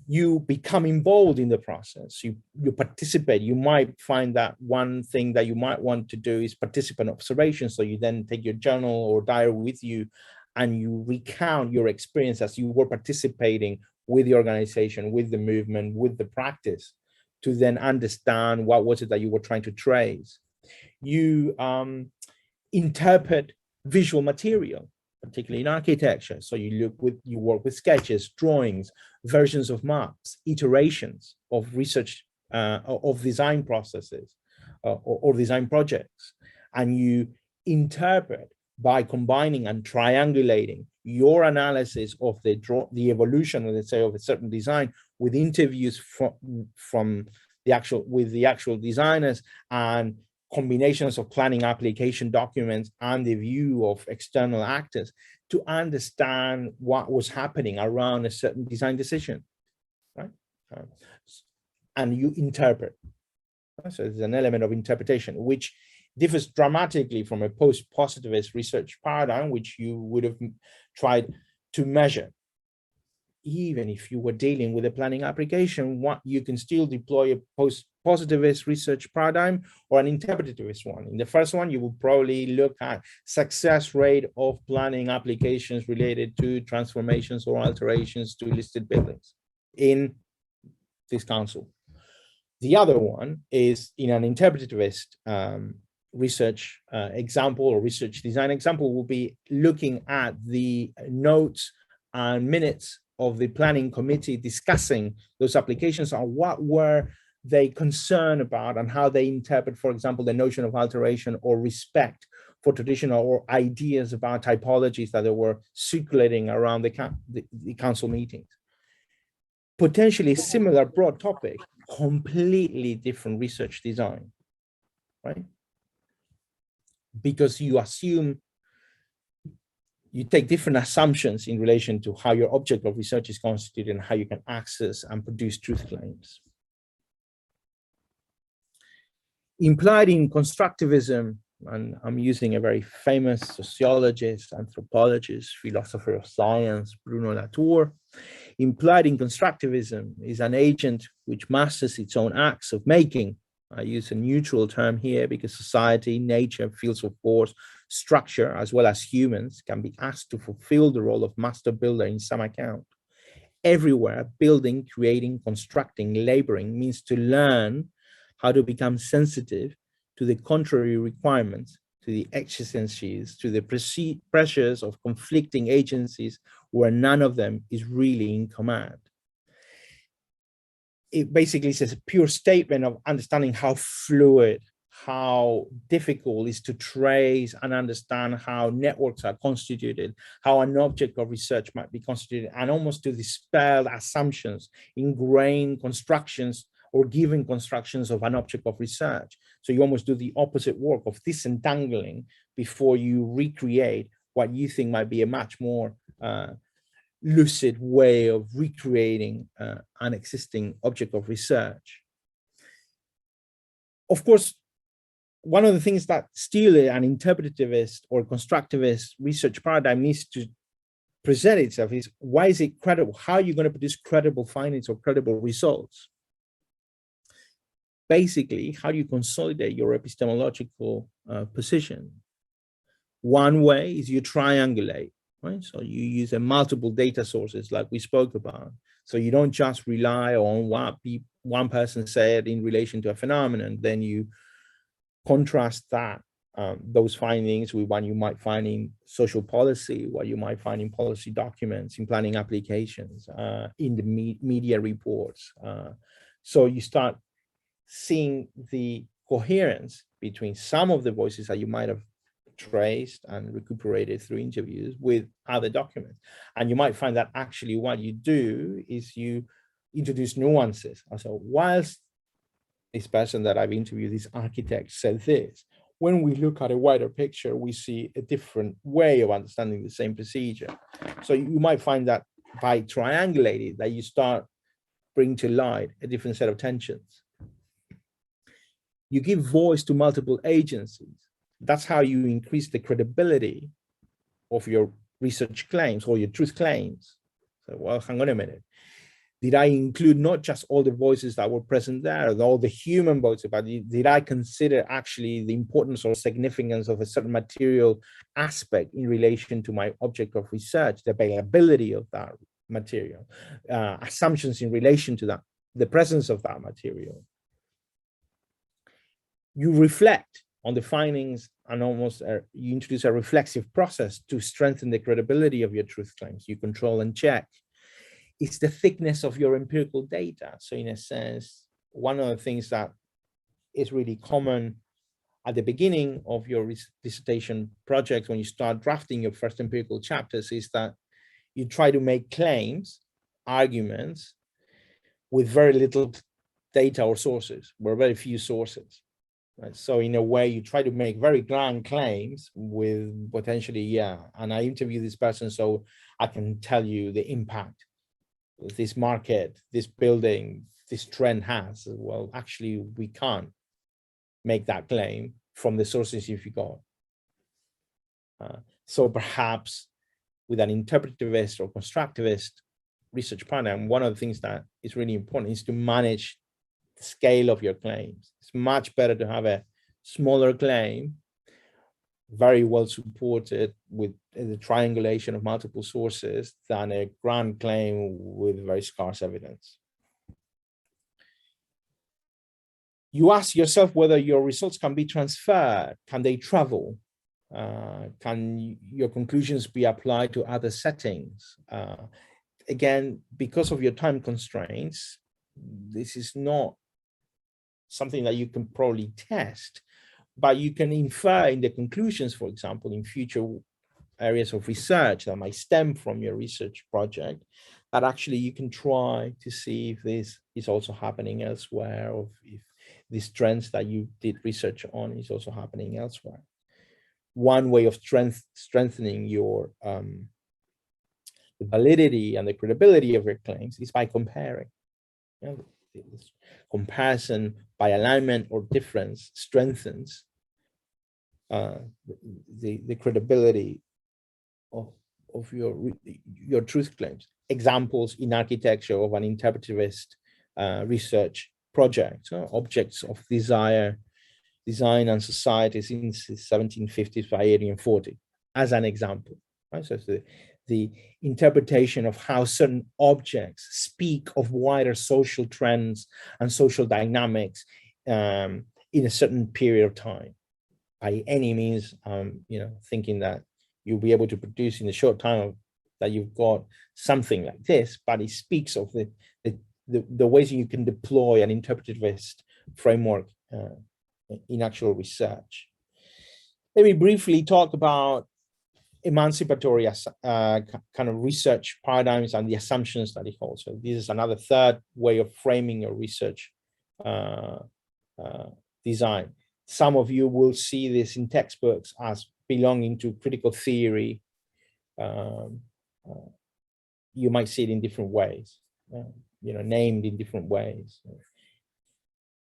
[SPEAKER 1] You become involved in the process. You participate. You might find that one thing that you might want to do is participant observation. So you then take your journal or diary with you and you recount your experience as you were participating with the organization, with the movement, with the practice, to then understand what was it that you were trying to trace. You interpret visual material, particularly in architecture. So you work with sketches, drawings, versions of maps, iterations of research, of design processes or design projects. And you interpret by combining and triangulating your analysis of the evolution, let's say, of a certain design with interviews from the actual designers and combinations of planning application documents and the view of external actors to understand what was happening around a certain design decision, right? And you interpret. So there's an element of interpretation, which differs dramatically from a post-positivist research paradigm, which you would have tried to measure. Even if you were dealing with a planning application, you can still deploy a post-positivist research paradigm or an interpretativist one. In the first one, you will probably look at success rate of planning applications related to transformations or alterations to listed buildings in this council. The other one is in an interpretativist research example or research design example will be looking at the notes and minutes of the planning committee discussing those applications on what were they concerned about and how they interpret, for example, the notion of alteration or respect for traditional or ideas about typologies that they were circulating around the council meetings. Potentially similar broad topic, completely different research design, right? Because you take different assumptions in relation to how your object of research is constituted and how you can access and produce truth claims. Implied in constructivism, and I'm using a very famous sociologist, anthropologist, philosopher of science, Bruno Latour. Implied in constructivism is an agent which masters its own acts of making. I use a neutral term here because society, nature, fields of force, structure, as well as humans, can be asked to fulfill the role of master builder in some account. Everywhere, building, creating, constructing, laboring means to learn how to become sensitive to the contrary requirements, to the exigencies, to the pressures of conflicting agencies where none of them is really in command. It basically says a pure statement of understanding how fluid, how difficult it is to trace and understand how networks are constituted, how an object of research might be constituted, and almost to dispel assumptions, ingrained constructions or given constructions of an object of research. So you almost do the opposite work of disentangling before you recreate what you think might be a much more lucid way of recreating an existing object of research. Of course, one of the things that still an interpretativist or constructivist research paradigm needs to present itself is, why is it credible? How are you going to produce credible findings or credible results? Basically, how do you consolidate your epistemological position? One way is you triangulate, right? So you use multiple data sources like we spoke about. So you don't just rely on what one person said in relation to a phenomenon, then you contrast that, those findings with what you might find in social policy, what you might find in policy documents, in planning applications, in the media reports. So you start seeing the coherence between some of the voices that you might have traced and recuperated through interviews with other documents. And you might find that actually what you do is you introduce nuances. So whilst this person that I've interviewed, this architect, said this, when we look at a wider picture, we see a different way of understanding the same procedure. So you might find that by triangulating that you start bringing to light a different set of tensions. You give voice to multiple agencies. That's how you increase the credibility of your research claims or your truth claims. So, well, hang on a minute. Did I include not just all the voices that were present there, all the human voices, but did I consider actually the importance or significance of a certain material aspect in relation to my object of research, the availability of that material, assumptions in relation to that, the presence of that material? You reflect on the findings and almost you introduce a reflexive process to strengthen the credibility of your truth claims. You control and check. It's the thickness of your empirical data. So in a sense, one of the things that is really common at the beginning of your dissertation project, when you start drafting your first empirical chapters, is that you try to make claims, arguments, with very little data or sources, or very few sources. Right? So in a way, you try to make very grand claims with potentially, yeah, and I interview this person so I can tell you the impact this market, this building, this trend has. Well, actually, we can't make that claim from the sources you've got. So perhaps with an interpretivist or constructivist research paradigm, one of the things that is really important is to manage the scale of your claims. It's much better to have a smaller claim, very well supported with the triangulation of multiple sources, than a grand claim with very scarce evidence. You ask yourself whether your results can be transferred. Can they travel? Can your conclusions be applied to other settings? Again, because of your time constraints, this is not something that you can probably test, but you can infer in the conclusions, for example, in future areas of research that might stem from your research project, that actually you can try to see if this is also happening elsewhere, or if these trends that you did research on is also happening elsewhere. One way of strengthening your the validity and the credibility of your claims is by comparing. You know, comparison by alignment or difference strengthens the credibility of your truth claims. Examples in architecture of an interpretivist research project, objects of desire, design and societies in the 1750s by 1840, as an example. Right? So it's the interpretation of how certain objects speak of wider social trends and social dynamics in a certain period of time. By any means, thinking that you'll be able to produce in a short time that you've got something like this, but it speaks of the ways you can deploy an interpretivist framework in actual research. Let me briefly talk about emancipatory kind of research paradigms and the assumptions that it holds. So this is another third way of framing your research design. Some of you will see this in textbooks as belonging to critical theory. You might see it in different ways, named in different ways.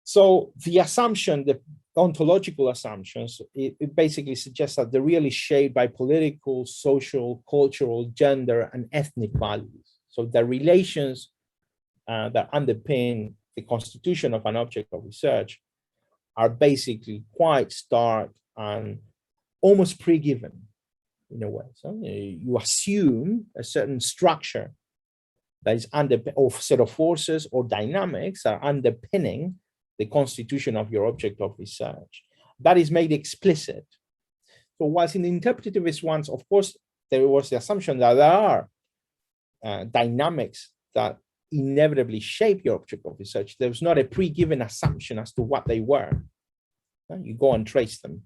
[SPEAKER 1] So the assumption, the ontological assumptions, it basically suggests that the real is shaped by political, social, cultural, gender, and ethnic values. So the relations that underpin the constitution of an object of research are basically quite stark and almost pre-given in a way. So you assume a certain structure that is or set of forces or dynamics that are underpinning the constitution of your object of research. That is made explicit. So whilst in the interpretivist ones, of course, there was the assumption that there are dynamics that inevitably shape your object of research. There was not a pre-given assumption as to what they were. You go and trace them.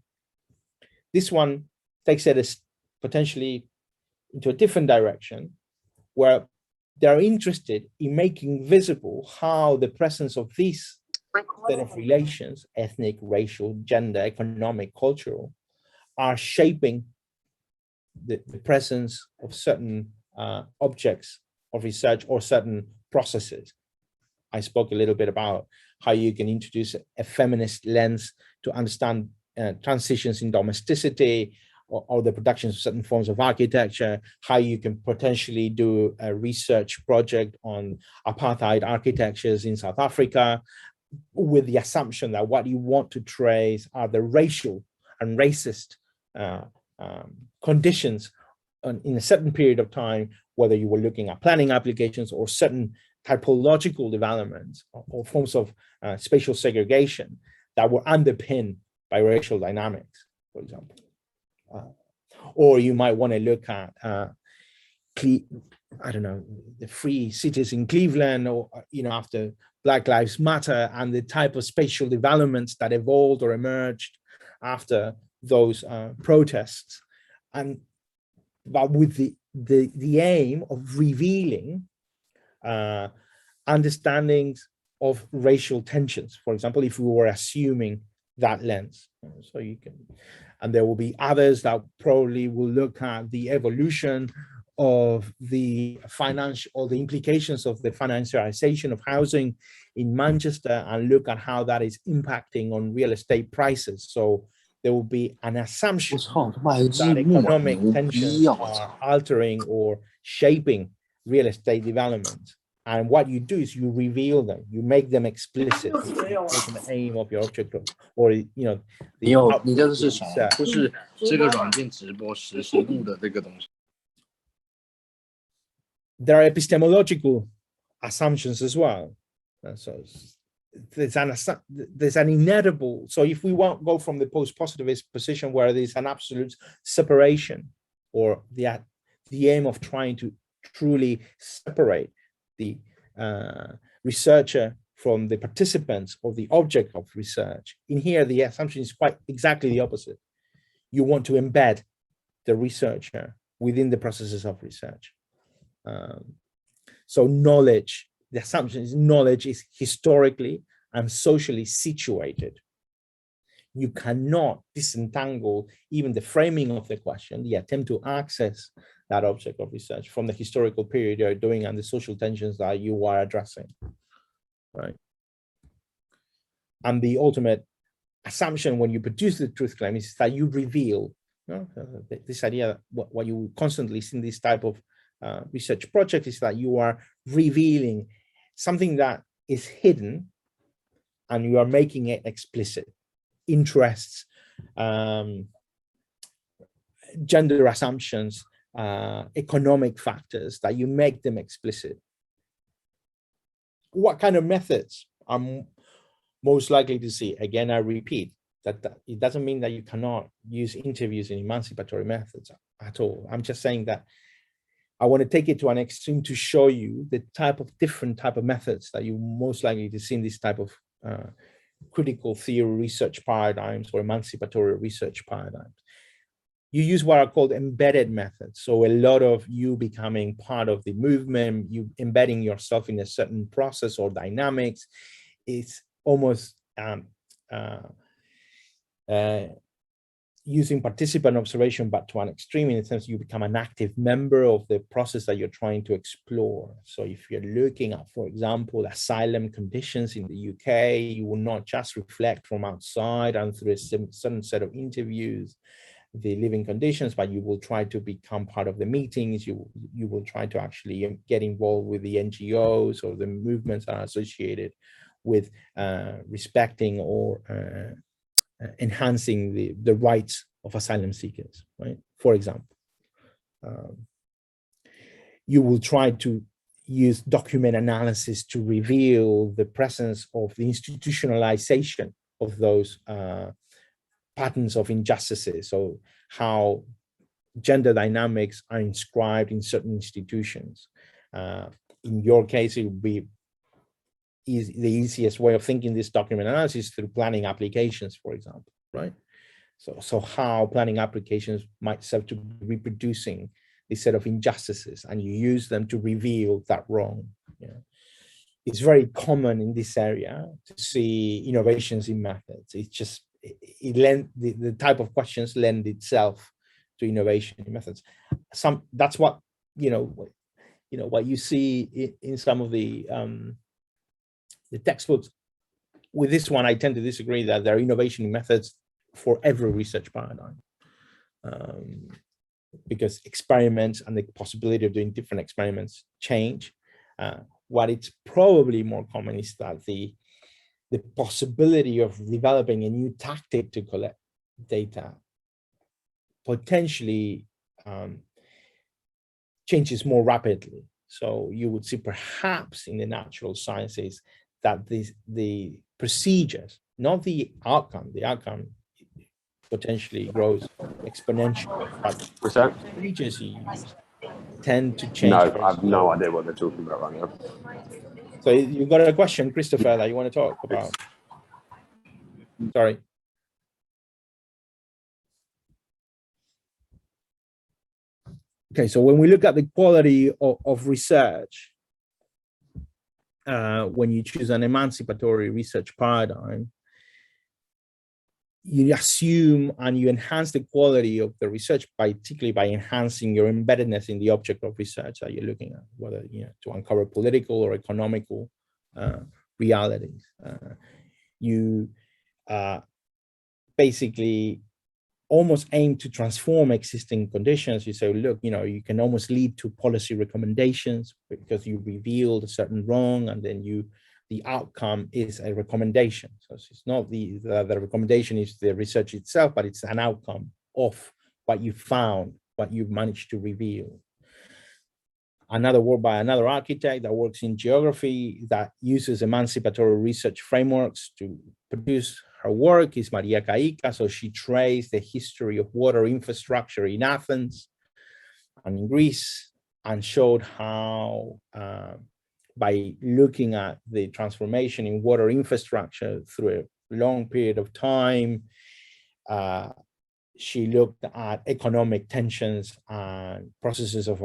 [SPEAKER 1] This one takes it as potentially into a different direction, where they're interested in making visible how the presence of these set of relations, ethnic, racial, gender, economic, cultural, are shaping the presence of certain objects of research or certain processes. I spoke a little bit about how you can introduce a feminist lens to understand transitions in domesticity or the production of certain forms of architecture, how you can potentially do a research project on apartheid architectures in South Africa, with the assumption that what you want to trace are the racial and racist conditions in a certain period of time, whether you were looking at planning applications or certain typological developments or forms of spatial segregation that were underpinned by racial dynamics, for example. Or you might want to look at, I don't know, the free cities in Cleveland, or, after Black Lives Matter, and the type of spatial developments that evolved or emerged after those protests. But with the aim of revealing understandings of racial tensions, for example, if we were assuming that lens. So you can, and there will be others that probably will look at the evolution of the financial, or the implications of the financialization of housing in Manchester, and look at how that is impacting on real estate prices. So there will be an assumption that economic tensions are altering or shaping real estate development. And what you do is you reveal them, you make them explicit. The aim of your object, or the
[SPEAKER 5] 你这是啥？就是这个软件直播实时录的这个东西。
[SPEAKER 1] There are epistemological assumptions as well. So there's an inedible. So if we won't go from the post-positivist position where there's an absolute separation, or the aim of trying to truly separate the researcher from the participants or the object of research, in here the assumption is quite exactly the opposite. You want to embed the researcher within the processes of research. So knowledge, the assumption is knowledge is historically and socially situated. You cannot disentangle even the framing of the question, the attempt to access that object of research, from the historical period you're doing and the social tensions that you are addressing, right? And the ultimate assumption when you produce the truth claim is that you reveal, this idea, what you constantly see in this type of research project is that you are revealing something that is hidden and you are making it explicit. Interests, gender assumptions, economic factors, that you make them explicit. What kind of methods are most likely to see? Again, I repeat that it doesn't mean that you cannot use interviews and emancipatory methods at all. I'm just saying that I want to take it to an extreme to show you the different type of methods that you're most likely to see in this type of critical theory research paradigms or emancipatory research paradigms. You use what are called embedded methods. So a lot of you becoming part of the movement, you embedding yourself in a certain process or dynamics. It's almost using participant observation, but to an extreme, in the sense you become an active member of the process that you're trying to explore. So if you're looking at, for example, asylum conditions in the UK, you will not just reflect from outside and through a certain set of interviews the living conditions, but you will try to become part of the meetings. You will try to actually get involved with the NGOs or the movements that are associated with respecting or enhancing the rights of asylum seekers, right? For example, you will try to use document analysis to reveal the presence of the institutionalization of those patterns of injustices, so how gender dynamics are inscribed in certain institutions. In your case, it would be the easiest way of thinking this document analysis through planning applications, for example, right? So how planning applications might serve to be reproducing this set of injustices, and you use them to reveal that wrong. It's very common in this area to see innovations in methods. It's just, the type of questions lend itself to innovation in methods. That's what, what you see in some of the textbooks. With this one, I tend to disagree that there are innovation methods for every research paradigm, because experiments and the possibility of doing different experiments change. What it's probably more common is that the possibility of developing a new tactic to collect data potentially changes more rapidly. So you would see perhaps in the natural sciences that the procedures, not the outcome potentially grows exponentially, but
[SPEAKER 6] What's that?
[SPEAKER 1] procedures you use tend to change.
[SPEAKER 6] No, I have no idea what they're talking about right now.
[SPEAKER 1] So you've got a question, Christopher, that you want to talk about? Sorry. Okay, so when we look at the quality of research, when you choose an emancipatory research paradigm, you assume and you enhance the quality of the research, particularly by enhancing your embeddedness in the object of research that you're looking at, whether to uncover political or economical realities. You basically almost aim to transform existing conditions. You say, look, you can almost lead to policy recommendations because you revealed a certain wrong, and then the outcome is a recommendation. So it's not the recommendation is the research itself, but it's an outcome of what you found, what you've managed to reveal. Another work by another architect that works in geography that uses emancipatory research frameworks to produce her work is Maria Caica. So she traced the history of water infrastructure in Athens and in Greece, and showed how by looking at the transformation in water infrastructure through a long period of time, she looked at economic tensions and processes of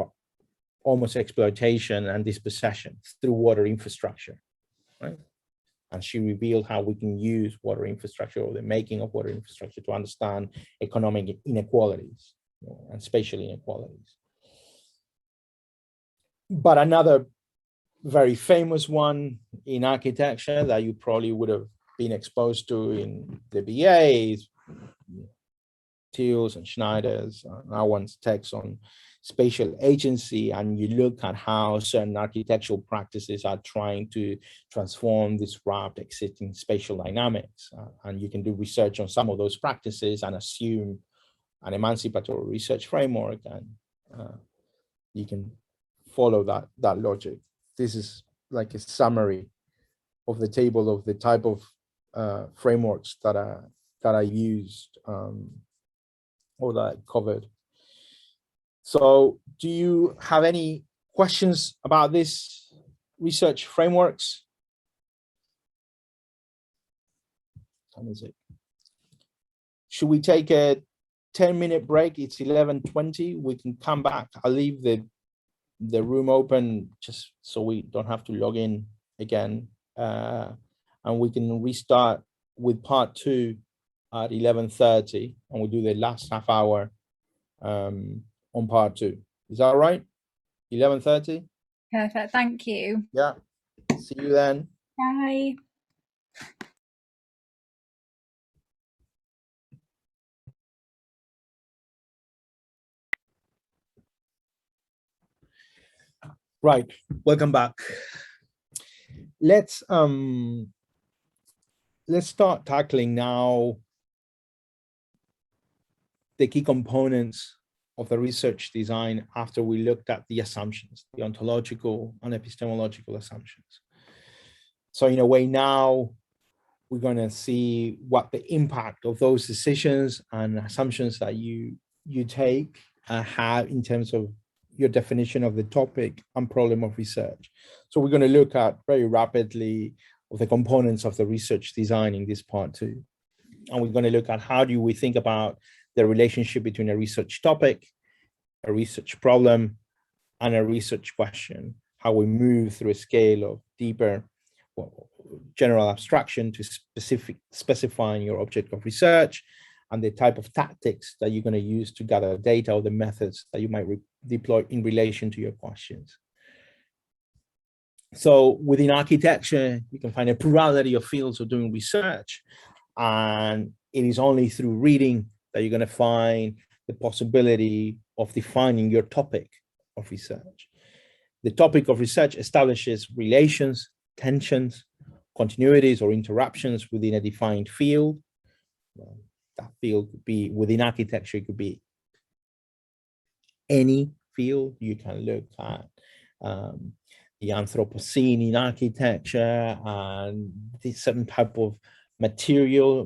[SPEAKER 1] almost exploitation and dispossession through water infrastructure, right? And she revealed how we can use water infrastructure, or the making of water infrastructure, to understand economic inequalities and spatial inequalities. But another very famous one in architecture that you probably would have been exposed to in the BAs, Thiel's and Schneider's, our one's text on spatial agency, and you look at how certain architectural practices are trying to transform, disrupt existing spatial dynamics. And you can do research on some of those practices and assume an emancipatory research framework, and you can follow that logic. This is like a summary of the table of the type of frameworks that I used or that I covered. So do you have any questions about this research frameworks? How is it? Should we take a 10-minute break? It's 11:20. We can come back. I'll leave the room open just so we don't have to log in again. And we can restart with part 2 at 11:30, and we'll do the last half hour on part 2. Is that all right? 11:30?
[SPEAKER 7] Perfect, thank you.
[SPEAKER 1] Yeah, see you then.
[SPEAKER 7] Bye.
[SPEAKER 1] Right, welcome back. Let's start tackling now the key components of the research design after we looked at the assumptions, the ontological and epistemological assumptions. So in a way now, we're going to see what the impact of those decisions and assumptions that you take have in terms of your definition of the topic and problem of research. So we're going to look at very rapidly of the components of the research design in this part 2. And we're going to look at how do we think about the relationship between a research topic, a research problem, and a research question, how we move through a scale of deeper general abstraction to specifying your object of research, and the type of tactics that you're going to use to gather data, or the methods that you might deploy in relation to your questions. So within architecture, you can find a plurality of fields of doing research, and it is only through reading that you're going to find the possibility of defining your topic of research. The topic of research establishes relations, tensions, continuities, or interruptions within a defined field. That field could be within architecture, it could be any field. You can look at the Anthropocene in architecture and this certain type of material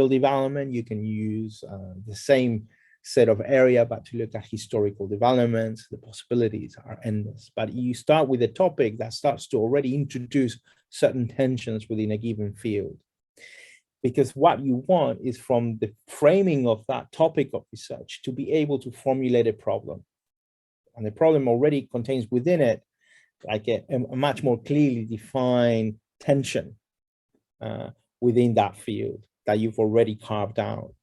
[SPEAKER 1] development. You can use the same set of area, but to look at historical developments. The possibilities are endless. But you start with a topic that starts to already introduce certain tensions within a given field. Because what you want is from the framing of that topic of research to be able to formulate a problem. And the problem already contains within it like a much more clearly defined tension within that field that you've already carved out.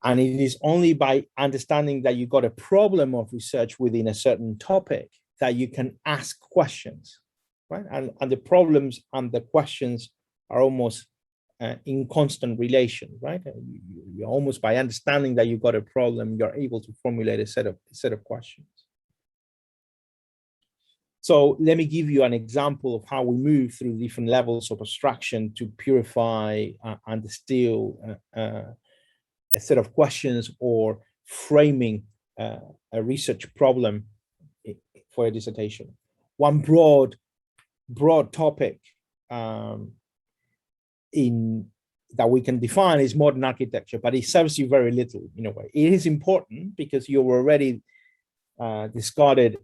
[SPEAKER 1] And it is only by understanding that you got a problem of research within a certain topic that you can ask questions, right? And the problems and the questions are almost in constant relation, right? You almost by understanding that you've got a problem, you're able to formulate a set of questions. So let me give you an example of how we move through different levels of abstraction to purify and distill a set of questions or framing a research problem for a dissertation. One broad topic that we can define is modern architecture, but it serves you very little in a way. It is important because you've already discarded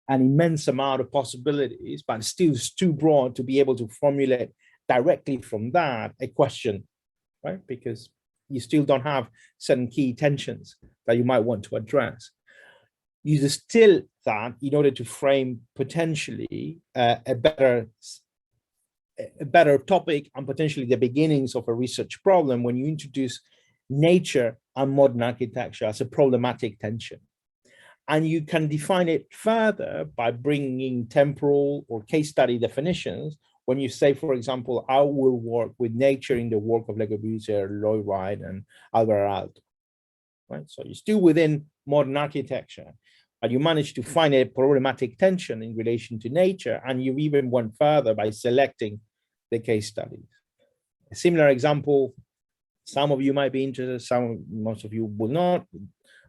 [SPEAKER 1] an immense amount of possibilities, but still it's too broad to be able to formulate directly from that a question, right? Because you still don't have certain key tensions that you might want to address. You distill that in order to frame potentially a better topic and potentially the beginnings of a research problem when you introduce nature and modern architecture as a problematic tension. And you can define it further by bringing in temporal or case study definitions. When you say, for example, I will work with nature in the work of Le Corbusier, Lloyd Wright, and Alvar Aalto, right? So you're still within modern architecture, but you manage to find a problematic tension in relation to nature, and you even went further by selecting the case studies. A similar example, some of you might be interested, most of you will not.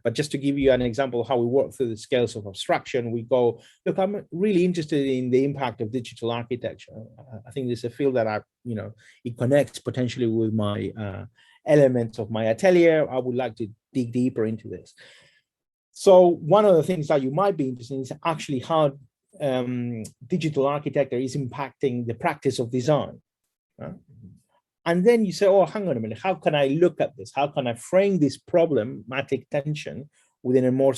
[SPEAKER 1] But just to give you an example of how we work through the scales of abstraction, we go, look, I'm really interested in the impact of digital architecture. I think there's a field that it connects potentially with my elements of my atelier. I would like to dig deeper into this. So one of the things that you might be interested in is actually how digital architecture is impacting the practice of design. Right? And then you say, oh, hang on a minute, how can I look at this? How can I frame this problematic tension within a more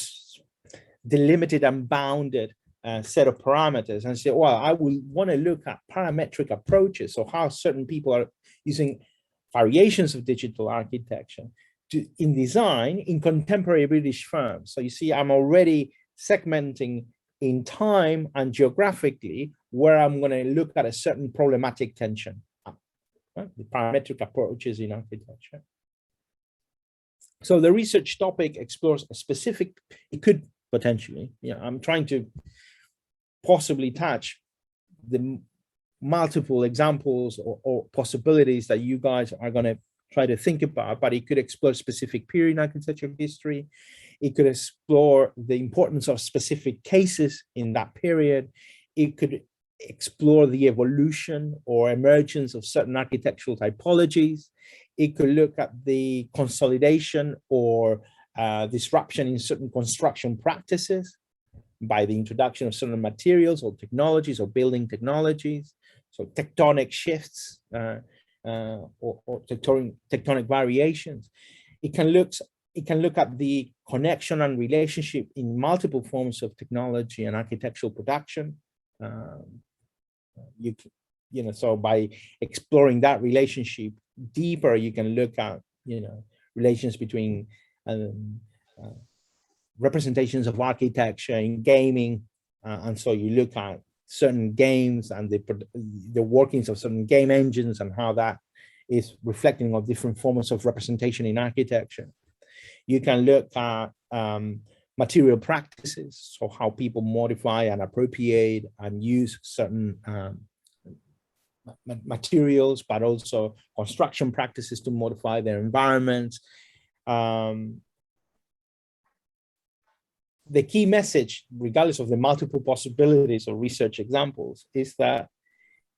[SPEAKER 1] delimited and bounded set of parameters and say, well, I will want to look at parametric approaches, so how certain people are using variations of digital architecture in design in contemporary British firms. So you see, I'm already segmenting in time and geographically where I'm going to look at a certain problematic tension. The parametric approaches in architecture. So the research topic explores a specific, it could potentially, I'm trying to possibly touch the multiple examples or possibilities that you guys are going to try to think about, but it could explore specific period in architecture history. It could explore the importance of specific cases in that period. It could explore the evolution or emergence of certain architectural typologies. It could look at the consolidation or disruption in certain construction practices by the introduction of certain materials or technologies or building technologies. So tectonic shifts or tectonic variations. It can look at the connection and relationship in multiple forms of technology and architectural production. So by exploring that relationship deeper, you can look at relations between representations of architecture in gaming and so you look at certain games and the workings of certain game engines and how that is reflecting on different forms of representation in architecture. You can look at material practices, so how people modify and appropriate and use certain materials, but also construction practices to modify their environments. The key message, regardless of the multiple possibilities or research examples, is that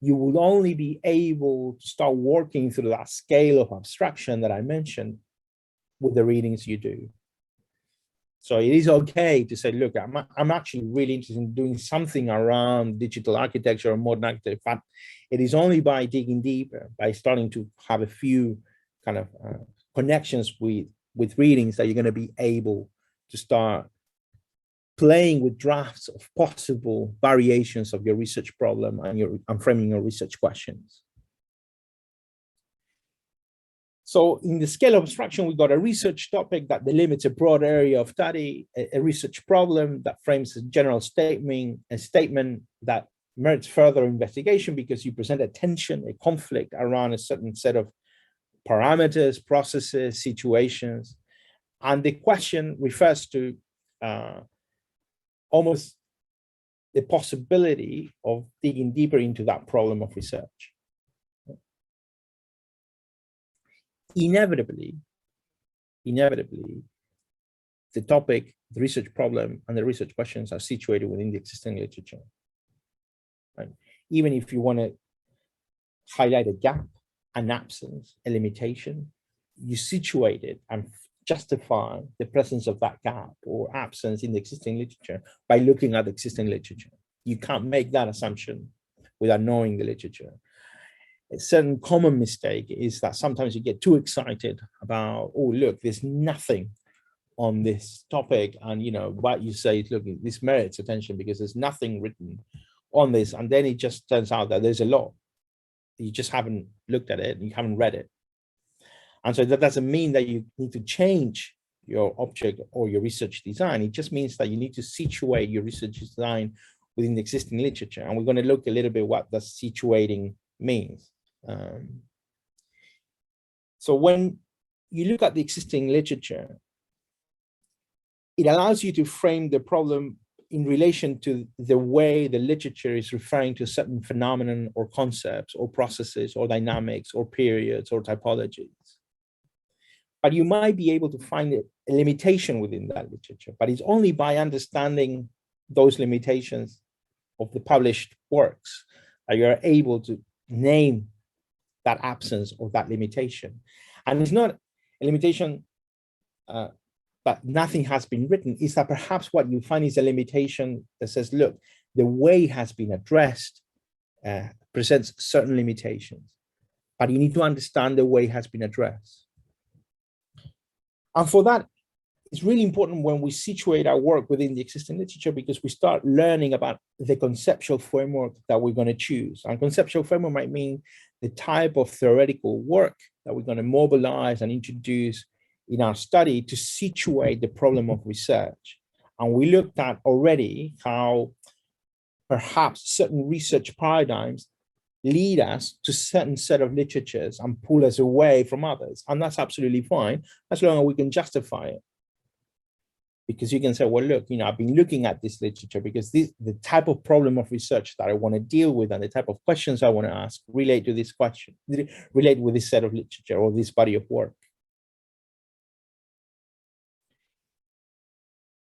[SPEAKER 1] you will only be able to start working through that scale of abstraction that I mentioned with the readings you do. So it is okay to say, look, I'm actually really interested in doing something around digital architecture or modern architecture, but it is only by digging deeper, by starting to have a few kind of connections with readings that you're going to be able to start playing with drafts of possible variations of your research problem and framing your research questions. So in the scale of abstraction, we got a research topic that delimits a broad area of study, a research problem that frames a general statement, a statement that merits further investigation because you present a tension, a conflict around a certain set of parameters, processes, situations. And the question refers to almost the possibility of digging deeper into that problem of research. Inevitably, the topic, the research problem, and the research questions are situated within the existing literature. Right? Even if you want to highlight a gap, an absence, a limitation, you situate it and justify the presence of that gap or absence in the existing literature by looking at the existing literature. You can't make that assumption without knowing the literature. A certain common mistake is that sometimes you get too excited about, oh, look, there's nothing on this topic. And, you know, what you say is, look, this merits attention because there's nothing written on this. And then it just turns out that there's a lot. You just haven't looked at it, and you haven't read it. And so that doesn't mean that you need to change your object or your research design. It just means that you need to situate your research design within the existing literature. And we're going to look a little bit what that situating means. So when you look at the existing literature, it allows you to frame the problem in relation to the way the literature is referring to certain phenomenon or concepts or processes or dynamics or periods or typologies. But you might be able to find a limitation within that literature, but it's only by understanding those limitations of the published works that you're able to name that absence or that limitation. And it's not a limitation but nothing has been written. Is that perhaps what you find is a limitation that says, look, the way it has been addressed presents certain limitations, but you need to understand the way it has been addressed. And for that, it's really important when we situate our work within the existing literature, because we start learning about the conceptual framework that we're going to choose. And conceptual framework might mean the type of theoretical work that we're going to mobilize and introduce in our study to situate the problem of research. And we looked at already how perhaps certain research paradigms lead us to certain set of literatures and pull us away from others. And that's absolutely fine, as long as we can justify it. Because you can say, well, look, you know, I've been looking at this literature because the type of problem of research that I want to deal with and the type of questions I want to ask relate to this question, relate with this set of literature or this body of work.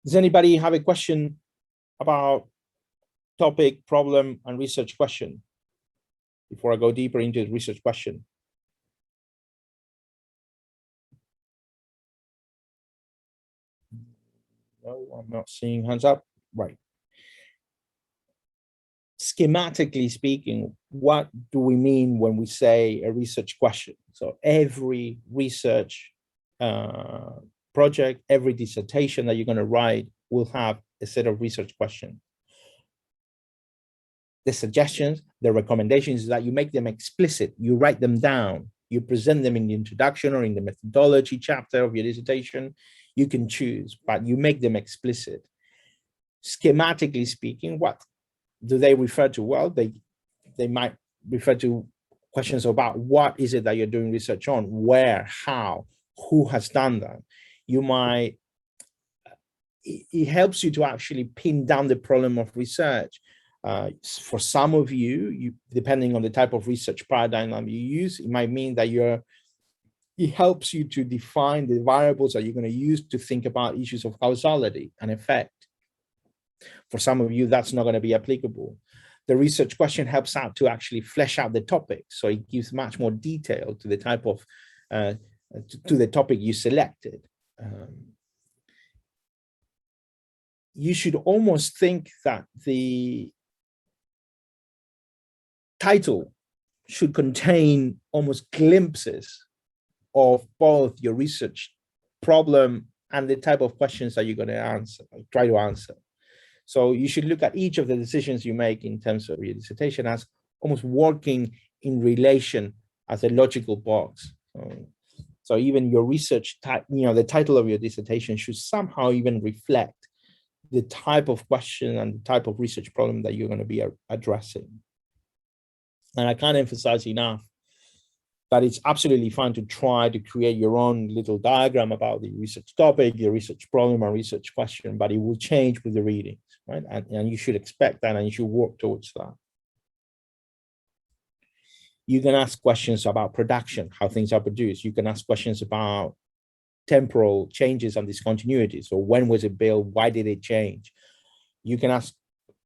[SPEAKER 1] Does anybody have a question about topic, problem, and research question before I go deeper into the research question? No, I'm not seeing hands up. Right. Schematically speaking, what do we mean when we say a research question? So every research project, every dissertation that you're going to write will have a set of research questions. The suggestions, the recommendations is that you make them explicit, you write them down, you present them in the introduction or in the methodology chapter of your dissertation. You can choose, but you make them explicit. schematically speaking, what do they refer to? Well, they might refer to questions about what is it that you're doing research on, where, how, who has done that. You might, it helps you to actually pin down the problem of research. For some of you, depending on the type of research paradigm that you use, it might mean that it helps you to define the variables that you're going to use to think about issues of causality and effect. For some of you, that's not going to be applicable. The research question helps out to actually flesh out the topic. So it gives much more detail to the type of, to the topic you selected. You should almost think that the title should contain almost glimpses of both your research problem and the type of questions that you're going to answer, try to answer. So you should look at each of the decisions you make in terms of your dissertation as almost working in relation as a logical box. So even your research, the title of your dissertation should somehow even reflect the type of question and the type of research problem that you're going to be addressing. And I can't emphasize enough that it's absolutely fine to try to create your own little diagram about the research topic, the research problem or research question, but it will change with the readings, right? And you should expect that and you should work towards that. You can ask questions about production, how things are produced. You can ask questions about temporal changes and discontinuities. So when was it built? Why did it change? You can ask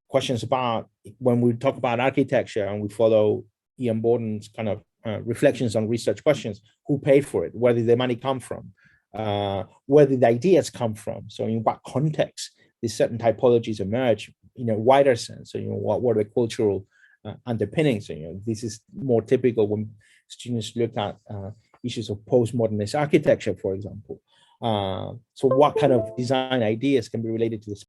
[SPEAKER 1] questions about, when we talk about architecture and we follow Ian Borden's kind of reflections on research questions, who paid for it? Where did the money come from? Where did the ideas come from? So in what context did certain typologies emerge in a wider sense? So, what are the cultural underpinnings? So, this is more typical when students look at issues of postmodernist architecture, for example. So what kind of design ideas can be related to this